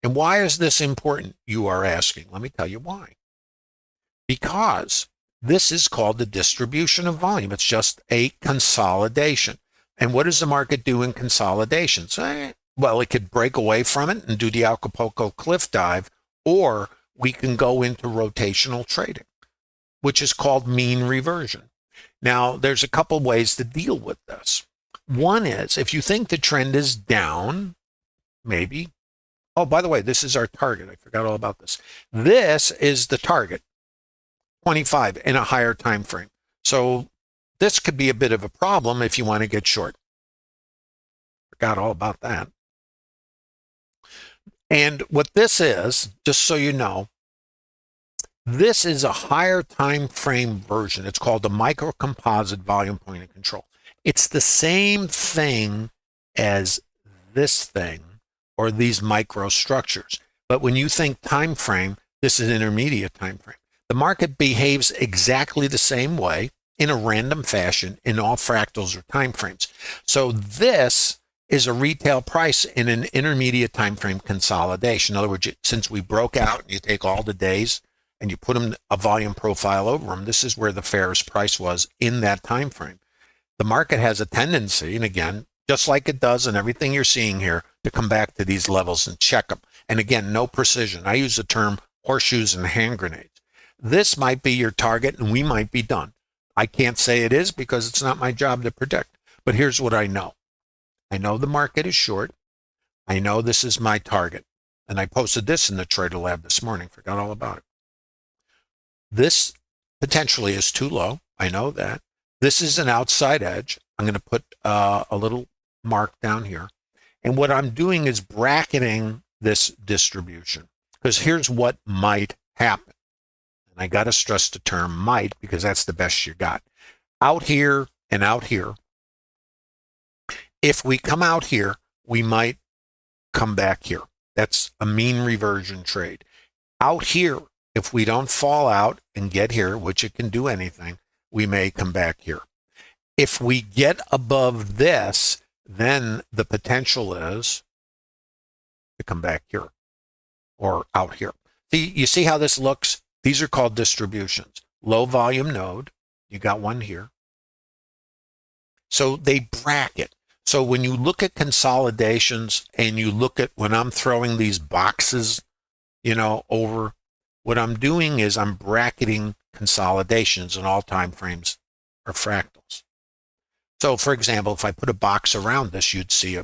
And why is this important, you are asking? Let me tell you why. Because this is called the distribution of volume. It's just a consolidation. And what does the market do in consolidations? Well, it could break away from it and do the Acapulco cliff dive, or we can go into rotational trading, which is called mean reversion. Now, there's a couple ways to deal with this. One is, if you think the trend is down, maybe, Oh, by the way, this is our target. I forgot all about this. This is the target, 25 in a higher time frame. So this could be a bit of a problem if you want to get short. Forgot all about that. And what this is, just so you know, this is a higher time frame version. It's called the micro composite volume point of control. It's the same thing as this thing or these micro structures. But when you think time frame, this is intermediate time frame. The market behaves exactly the same way in a random fashion in all fractals or time frames. So this is a retail price in an intermediate time frame consolidation. In other words, since we broke out and you take all the days and you put them a volume profile over them, this is where the fairest price was in that time frame. The market has a tendency, and again, just like it does in everything you're seeing here, to come back to these levels and check them. And again, no precision. I use the term horseshoes and hand grenades. This might be your target and we might be done. I can't say it is because it's not my job to predict. But here's what I know. I know the market is short. I know this is my target. And I posted this in the Trader Lab this morning. Forgot all about it. This potentially is too low. I know that. This is an outside edge. I'm going to put a little mark down here. And what I'm doing is bracketing this distribution. Because here's what might happen. And I got to stress the term might because that's the best you got. Out here and out here. If we come out here, we might come back here. That's a mean reversion trade. Out here, if we don't fall out and get here, which it can do anything, we may come back here. If we get above this, then the potential is to come back here or out here. See, you see how this looks? These are called distributions. Low volume node, you got one here. So they bracket. So when you look at consolidations and you look at when I'm throwing these boxes, over, what I'm doing is I'm bracketing consolidations in all time frames or fractals. So for example, if I put a box around this, you'd see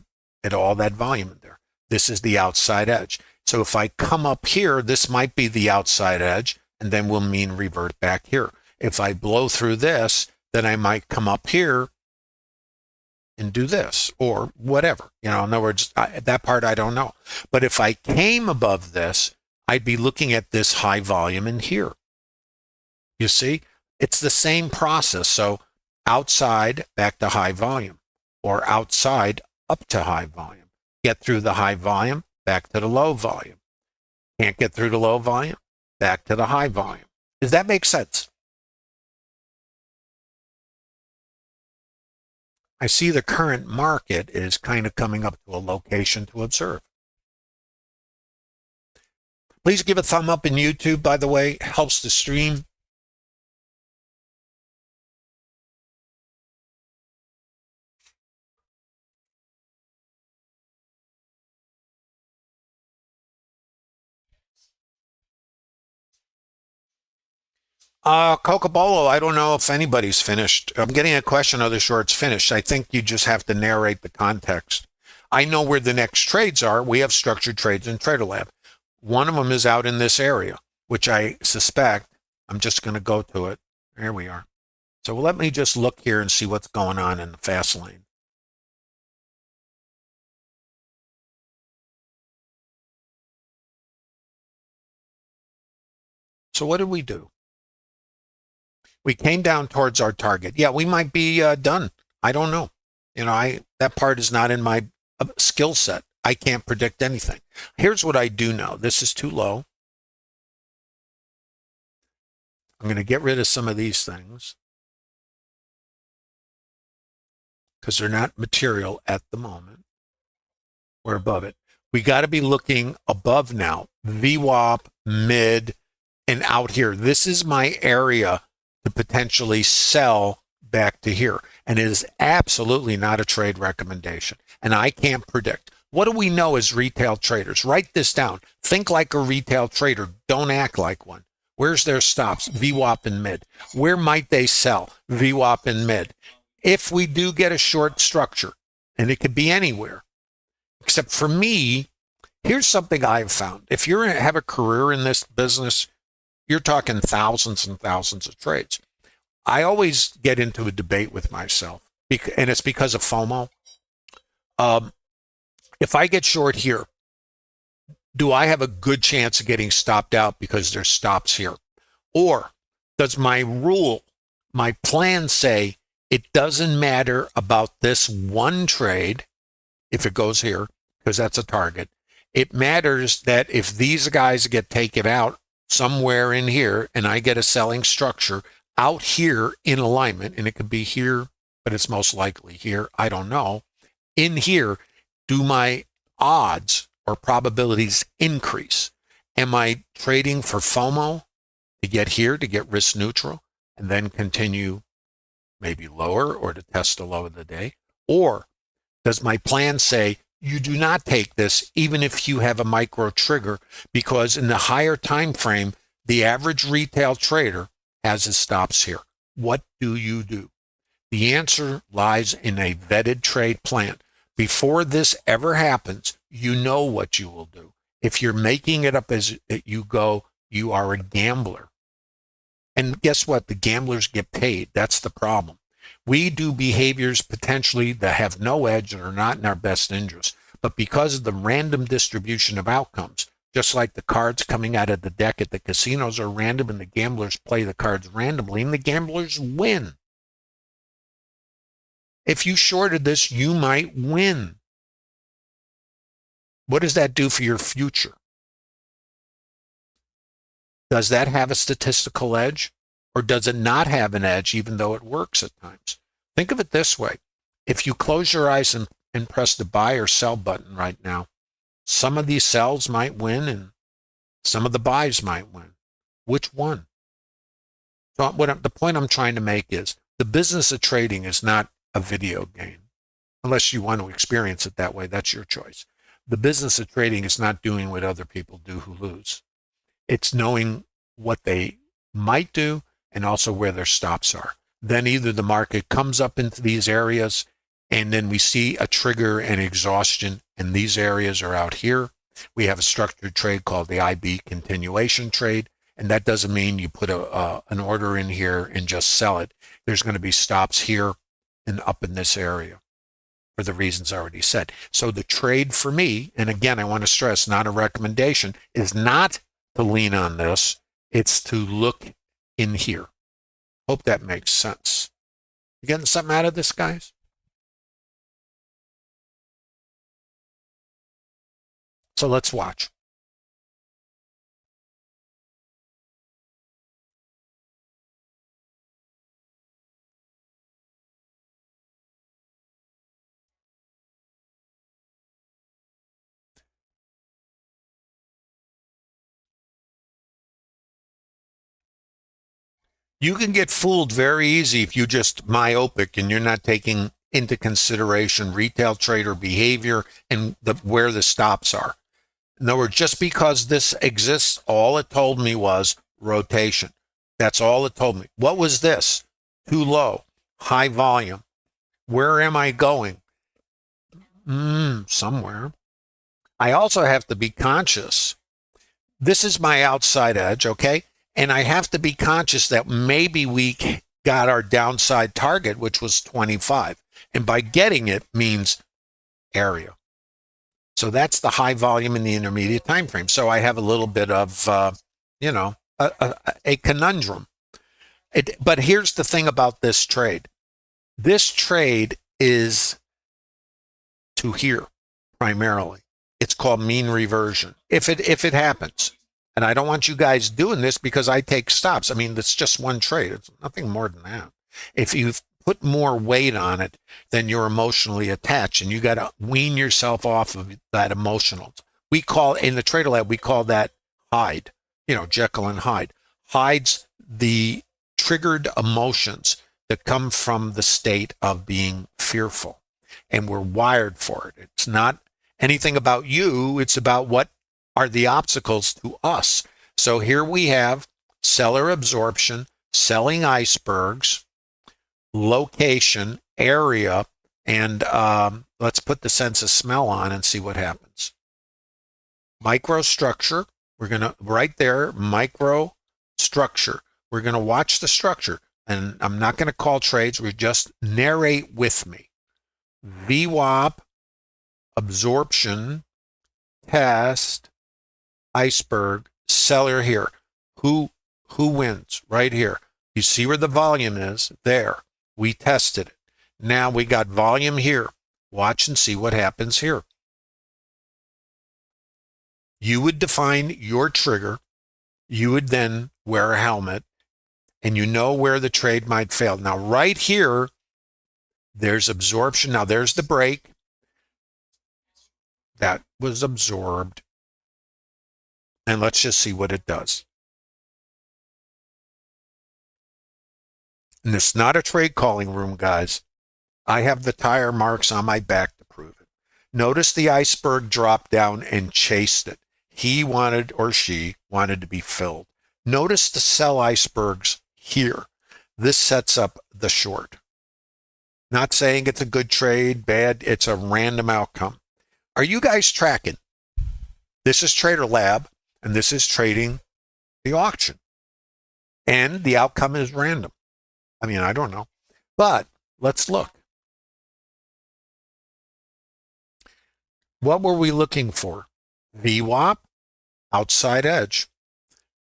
it all that volume in there. This is the outside edge. So if I come up here, this might be the outside edge, and then we'll mean revert back here. If I blow through this, then I might come up here and do this or whatever. In other words, that part I don't know. But if I came above this, I'd be looking at this high volume in here. You see, it's the same process. So outside back to high volume or outside up to high volume. Get through the high volume, back to the low volume. Can't get through the low volume, back to the high volume. Does that make sense? I see the current market is kind of coming up to a location to observe. Please give a thumb up in YouTube, by the way. It helps the stream. Cocobolo, I don't know if anybody's finished. I'm getting a question whether short's finished. I think you just have to narrate the context. I know where the next trades are. We have structured trades in Trader Lab. One of them is out in this area, which I suspect, I'm just going to go to it. There we are. So let me just look here and see what's going on in the fast lane. So what did we do? We came down towards our target. Yeah, we might be done. I don't know. That part is not in my skill set. I can't predict anything. Here's what I do know. This is too low. I'm going to get rid of some of these things because they're not material at the moment. We're above it. We got to be looking above now. VWAP, mid, and out here. This is my area to potentially sell back to here. And it is absolutely not a trade recommendation. And I can't predict. What do we know as retail traders? Write this down. Think like a retail trader. Don't act like one. Where's their stops? VWAP and mid. Where might they sell? VWAP and mid. If we do get a short structure, and it could be anywhere, except for me, Here's something I've found. If you have a career in this business, you're talking thousands and thousands of trades. I always get into a debate with myself, and it's because of FOMO. If I get short here, do I have a good chance of getting stopped out because there's stops here? Or does my plan say it doesn't matter about this one trade if it goes here, because that's a target. It matters that if these guys get taken out somewhere in here and I get a selling structure out here in alignment, and it could be here, but it's most likely here, I don't know. In here, do my odds or probabilities increase? Am I trading for FOMO to get here, to get risk neutral, and then continue maybe lower or to test the low of the day? Or does my plan say you do not take this even if you have a micro trigger, because in the higher time frame, the average retail trader has his stops here? What do you do? The answer lies in a vetted trade plan. Before this ever happens, you know what you will do. If you're making it up as you go, you are a gambler. And guess what? The gamblers get paid. That's the problem. We do behaviors potentially that have no edge and are not in our best interest. But because of the random distribution of outcomes, just like the cards coming out of the deck at the casinos are random and the gamblers play the cards randomly and the gamblers win. If you shorted this, you might win. What does that do for your future? Does that have a statistical edge, or does it not have an edge even though it works at times? Think of it this way. If you close your eyes and press the buy or sell button right now, some of these sells might win and some of the buys might win. Which one? So the point I'm trying to make is the business of trading is not a video game. Unless you want to experience it that way, that's your choice. The business of trading is not doing what other people do who lose. It's knowing what they might do and also where their stops are. Then either the market comes up into these areas and then we see a trigger and exhaustion, and these areas are out here. We have a structured trade called the IB continuation trade, and that doesn't mean you put an order in here and just sell it. There's going to be stops here and up in this area for the reasons I already said. So the trade for me, and again, I want to stress, not a recommendation, is not to lean on this. It's to look in here. Hope that makes sense. You getting something out of this, guys? So let's watch. You can get fooled very easy if you just myopic and you're not taking into consideration retail trader behavior and where the stops are. In other words, just because this exists, all it told me was rotation. That's all it told me. What was this? Too low, high volume. Where am I going? Somewhere. I also have to be conscious. This is my outside edge, okay? And I have to be conscious that maybe we got our downside target, which was 25. And by getting it means area. So that's the high volume in the intermediate time frame. So I have a little bit of, a conundrum. But here's the thing about this trade. This trade is to here primarily. It's called mean reversion. If it happens, and I don't want you guys doing this because I take stops. I mean, it's just one trade. It's nothing more than that. If you put more weight on it, then you're emotionally attached, and you got to wean yourself off of that emotional. We call in the Trader Lab, we call that Hyde. Jekyll and Hyde. Hyde's the triggered emotions that come from the state of being fearful, and we're wired for it. It's not anything about you. It's about what are the obstacles to us. So here we have seller absorption, selling icebergs, location, area, and let's put the sense of smell on and see what happens. Microstructure. We're going to, right there, microstructure. We're going to watch the structure. And I'm not going to call trades. We just narrate with me. VWAP, absorption, test, iceberg, seller here. Who wins? Right here. You see where the volume is? There. We tested it. Now we got volume here. Watch and see what happens here. You would define your trigger. You would then wear a helmet, and you know where the trade might fail. Now, right here, there's absorption. Now, there's the break. That was absorbed. And let's just see what it does. And it's not a trade calling room, guys. I have the tire marks on my back to prove it. Notice the iceberg dropped down and chased it. He wanted, or she wanted, to be filled. Notice the sell icebergs here. This sets up the short. Not saying it's a good trade, bad. It's a random outcome. Are you guys tracking? This is Trader Lab, and this is trading the auction. And the outcome is random. I mean, I don't know. But let's look. What were we looking for? VWAP, outside edge.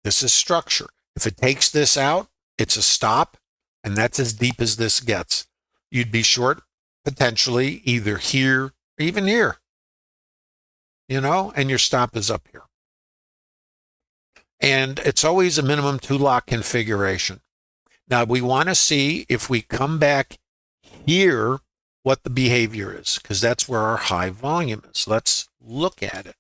This is structure. If it takes this out, it's a stop, and that's as deep as this gets. You'd be short potentially either here or even here, and your stop is up here. And it's always a minimum 2-lot configuration. Now, we want to see if we come back here what the behavior is, because that's where our high volume is. Let's look at it.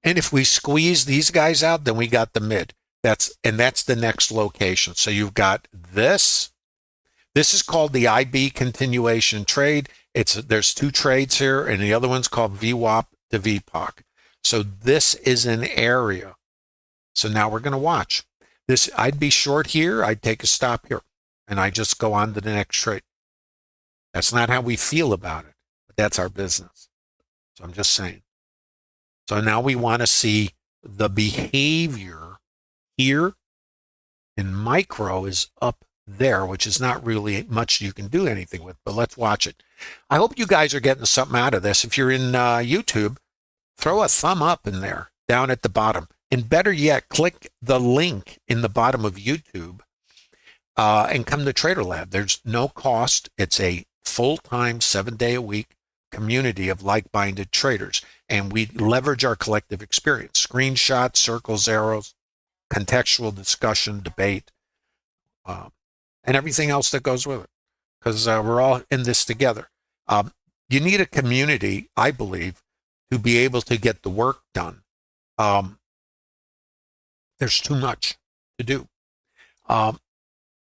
And if we squeeze these guys out, then we got the mid. That's the next location. So you've got this. This is called the IB continuation trade. There's 2 trades here, and the other one's called VWAP to VPOC. So this is an area. So now we're going to watch. This, I'd be short here. I'd take a stop here, and I just go on to the next trade. That's not how we feel about it, but that's our business. So I'm just saying. So now we want to see the behavior here, and micro is up there, which is not really much you can do anything with, but let's watch it. I hope you guys are getting something out of this. If you're in YouTube, throw a thumb up in there, down at the bottom. And better yet, click the link in the bottom of YouTube and come to Trader Lab. There's no cost. It's a full-time, 7-day-a-week community of like-minded traders. And we leverage our collective experience. Screenshots, circles, arrows, contextual discussion, debate, and everything else that goes with it. Because we're all in this together. You need a community, I believe, to be able to get the work done. There's too much to do.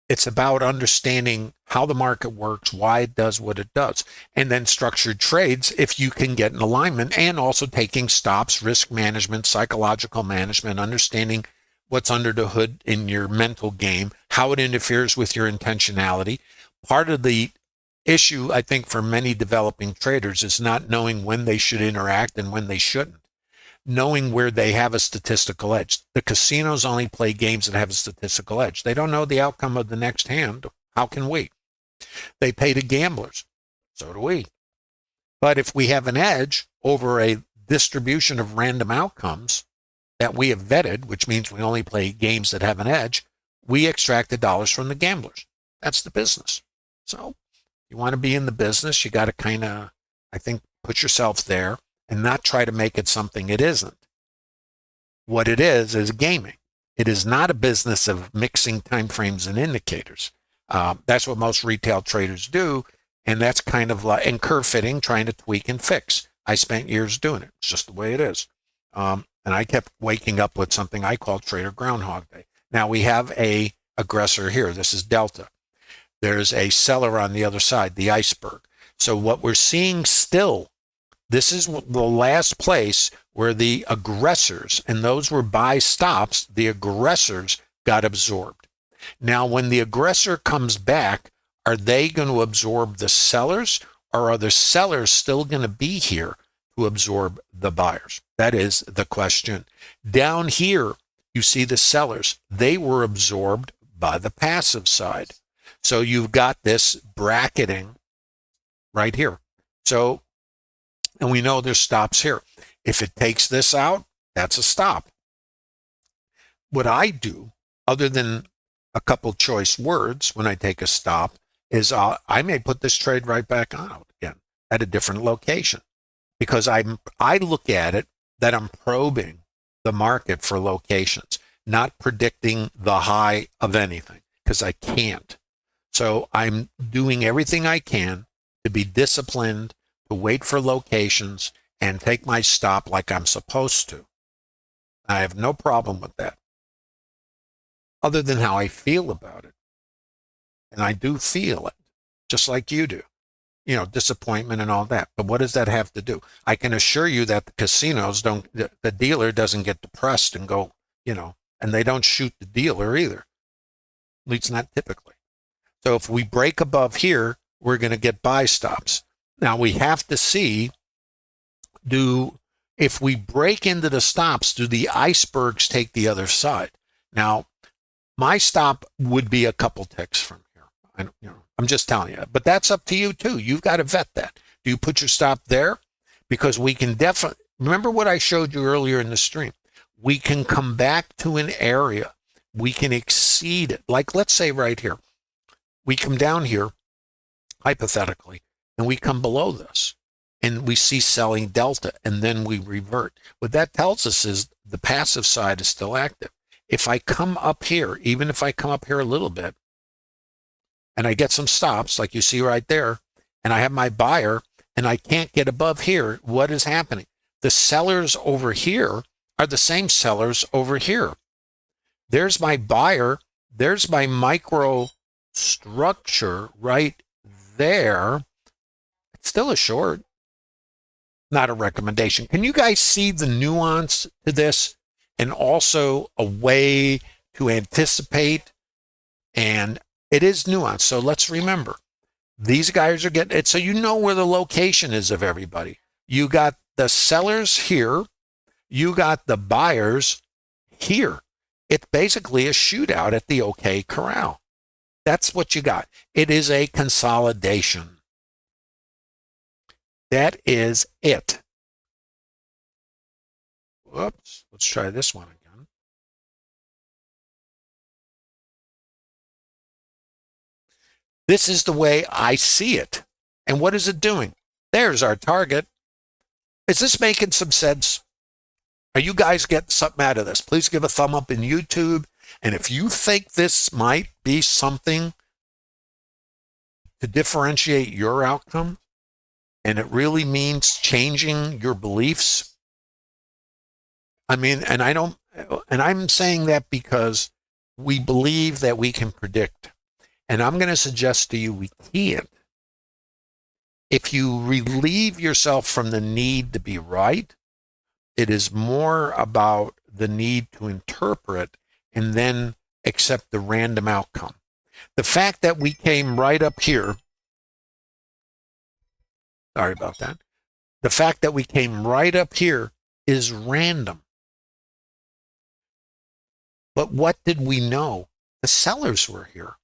It's about understanding how the market works, why it does what it does, and then structured trades if you can get an alignment, and also taking stops, risk management, psychological management, understanding what's under the hood in your mental game, how it interferes with your intentionality. Part of the issue, I think, for many developing traders is not knowing when they should interact and when they shouldn't. Knowing where they have a statistical edge. The casinos only play games that have a statistical edge. They don't know the outcome of the next hand. How can we? They pay to gamblers. So do we. But if we have an edge over a distribution of random outcomes that we have vetted, which means we only play games that have an edge, we extract the dollars from the gamblers. That's the business. So you want to be in the business, you got to kind of, I think, put yourself there and not try to make it something it isn't. What it is gaming. It is not a business of mixing timeframes and indicators. That's what most retail traders do, and that's kind of like, and curve fitting, trying to tweak and fix. I spent years doing it. It's just the way it is. And I kept waking up with something I call Trader Groundhog Day. Now we have a aggressor here. This is Delta. There's a seller on the other side, the iceberg. So what we're seeing still, this is the last place where the aggressors, and those were buy stops, the aggressors got absorbed. Now, when the aggressor comes back, are they going to absorb the sellers, or are the sellers still going to be here to absorb the buyers? That is the question. Down here, you see the sellers. They were absorbed by the passive side. So you've got this bracketing right here. So, and we know there's stops here. If it takes this out, that's a stop. What I do, other than a couple choice words when I take a stop, is I may put this trade right back out again at a different location, because I look at it that I'm probing the market for locations, not predicting the high of anything, because I can't. So I'm doing everything I can to be disciplined, to wait for locations and take my stop like I'm supposed to. I have no problem with that, other than how I feel about it. And I do feel it, just like you do, disappointment and all that. But what does that have to do? I can assure you that the casinos the dealer doesn't get depressed and go, and they don't shoot the dealer either. At least not typically. So if we break above here, we're going to get buy stops. Now we have to see, if we break into the stops, do the icebergs take the other side? Now, my stop would be a couple ticks from here. I'm just telling you, but that's up to you too. You've got to vet that. Do you put your stop there? Because we can definitely, remember what I showed you earlier in the stream. We can come back to an area. We can exceed it. Like, let's say right here, we come down here, hypothetically, and we come below this and we see selling delta, and then we revert. What that tells us is the passive side is still active. If I come up here, even if I come up here a little bit, and I get some stops, like you see right there, and I have my buyer, and I can't get above here, what is happening? The sellers over here are the same sellers over here. There's my buyer. There's my micro structure right there. It's still a short, not a recommendation. Can you guys see the nuance to this? And also a way to anticipate, and it is nuanced. So let's remember, these guys are getting it. So you know where the location is of everybody. You got the sellers here. You got the buyers here. It's basically a shootout at the OK Corral. That's what you got. It is a consolidation. That is it. Whoops, let's try this one again. This is the way I see it. And what is it doing? There's our target. Is this making some sense? Are you guys getting something out of this? Please give a thumb up in YouTube. And if you think this might be something to differentiate your outcome, and it really means changing your beliefs, and I'm saying that because we believe that we can predict. And I'm going to suggest to you we can't. If you relieve yourself from the need to be right, it is more about the need to interpret and then accept the random outcome. The fact that we came right up here, sorry about that. The fact that we came right up here is random. But what did we know? The sellers were here,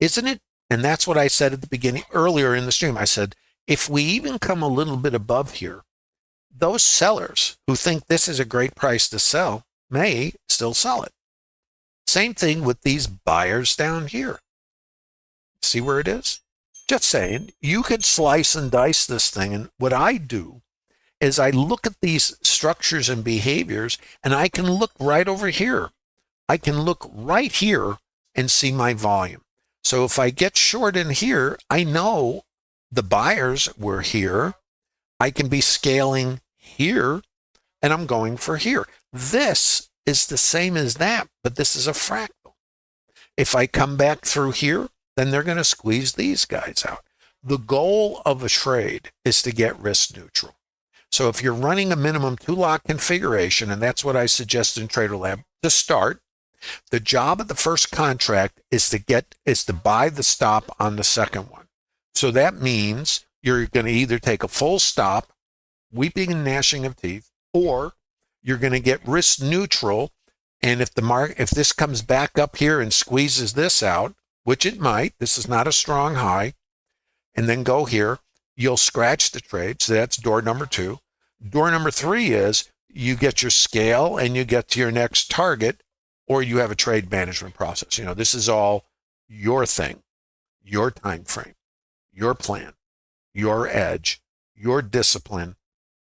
isn't it? And that's what I said at the beginning, earlier in the stream. I said, if we even come a little bit above here, those sellers who think this is a great price to sell may still sell it. Same thing with these buyers down here. See where it is? Just saying, you could slice and dice this thing. And what I do is I look at these structures and behaviors, and I can look right over here. I can look right here and see my volume. So if I get short in here, I know the buyers were here. I can be scaling here, and I'm going for here. This is the same as that, but this is a fractal. If I come back through here, then they're going to squeeze these guys out. The goal of a trade is to get risk neutral. So if you're running a minimum 2-lot configuration, and that's what I suggest in Trader Lab to start, the job of the first contract is to buy the stop on the second one. So that means you're going to either take a full stop, weeping and gnashing of teeth, or you're going to get risk neutral. And if this comes back up here and squeezes this out, which it might, this is not a strong high, and then go here, you'll scratch the trade. So that's door number 2. Door number 3 is you get your scale and you get to your next target, or you have a trade management process. This is all your thing, your time frame, your plan, your edge, your discipline,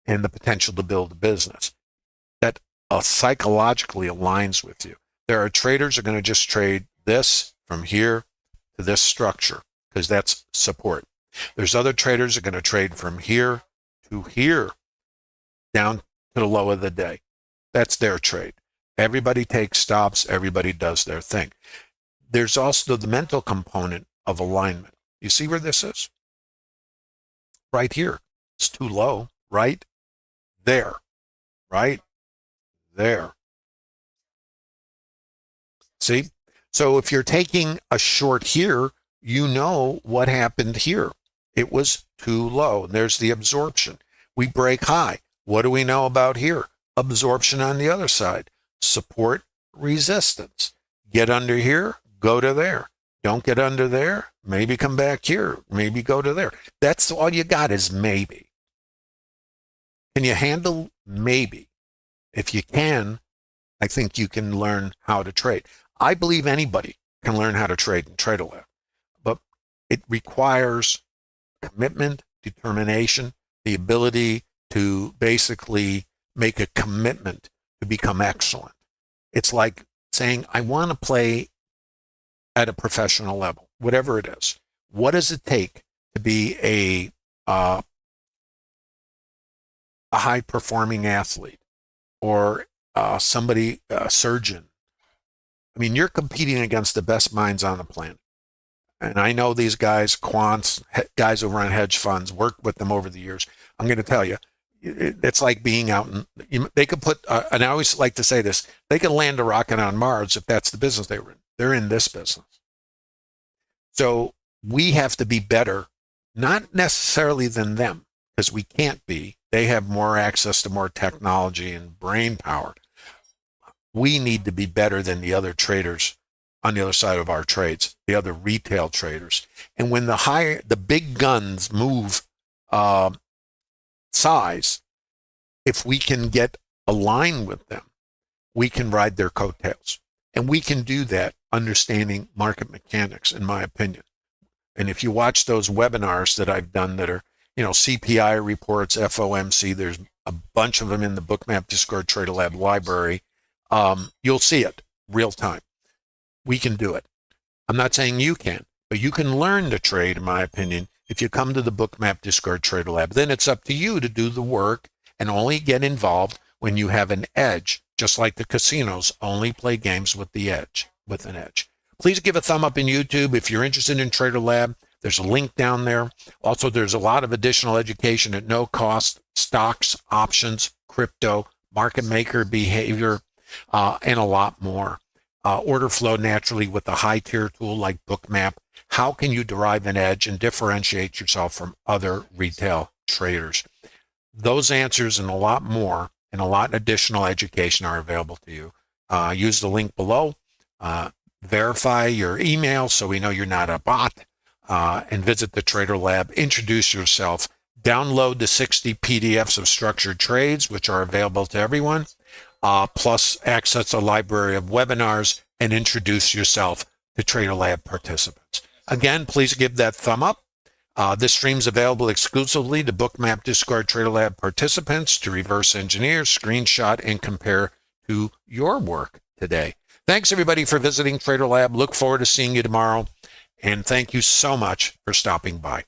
and the potential to build a business that psychologically aligns with you. There are traders who are going to just trade this from here to this structure because that's support. There's other traders who are going to trade from here to here down to the low of the day. That's their trade. Everybody takes stops. Everybody does their thing. There's also the mental component of alignment. You see where this is? Right here. It's too low. Right there. Right there. See? So if you're taking a short here, you know what happened here. It was too low. There's the absorption. We break high. What do we know about here? Absorption on the other side. Support, resistance. Get under here, go to there. Don't get under there, maybe come back here, maybe go to there. That's all you got is maybe. Can you handle maybe? If you can, I think you can learn how to trade. I believe anybody can learn how to trade in TraderLab, but it requires commitment, determination, the ability to basically make a commitment to become excellent. It's like saying, I want to play at a professional level, whatever it is. What does it take to be a high-performing athlete or a surgeon? I mean, you're competing against the best minds on the planet. And I know these guys, quants, guys who run hedge funds, worked with them over the years. I'm going to tell you, it's like being out they could put, and I always like to say this, they could land a rocket on Mars if that's the business they were in. They're in this business. So we have to be better, not necessarily than them, because we can't be. They have more access to more technology and brain power. We need to be better than the other traders on the other side of our trades, the other retail traders. And when the big guns move size, if we can get aligned with them, we can ride their coattails. And we can do that understanding market mechanics, in my opinion. And if you watch those webinars that I've done that are, CPI reports, FOMC, there's a bunch of them in the Bookmap Discord TraderLab library. You'll see it real time. We can do it. I'm not saying you can, but you can learn to trade, in my opinion, if you come to the Bookmap Discord TraderLab. Then it's up to you to do the work and only get involved when you have an edge. Just like the casinos only play games with an edge. Please give a thumb up in YouTube if you're interested in TraderLab. There's a link down there. Also, there's a lot of additional education at no cost: stocks, options, crypto, market maker behavior, and a lot more. Order flow naturally with a high tier tool like Bookmap. How can you derive an edge and differentiate yourself from other retail traders? Those answers and a lot more and a lot additional education are available to you. Use the link below. Verify your email so we know you're not a bot. And visit the TraderLab. Introduce yourself. Download the 60 PDFs of structured trades, which are available to everyone. Plus access a library of webinars, and introduce yourself to TraderLab participants. Again, please give that thumb up. This stream's available exclusively to Bookmap Discord TraderLab participants to reverse engineer, screenshot, and compare to your work today. Thanks, everybody, for visiting TraderLab. Look forward to seeing you tomorrow. And thank you so much for stopping by.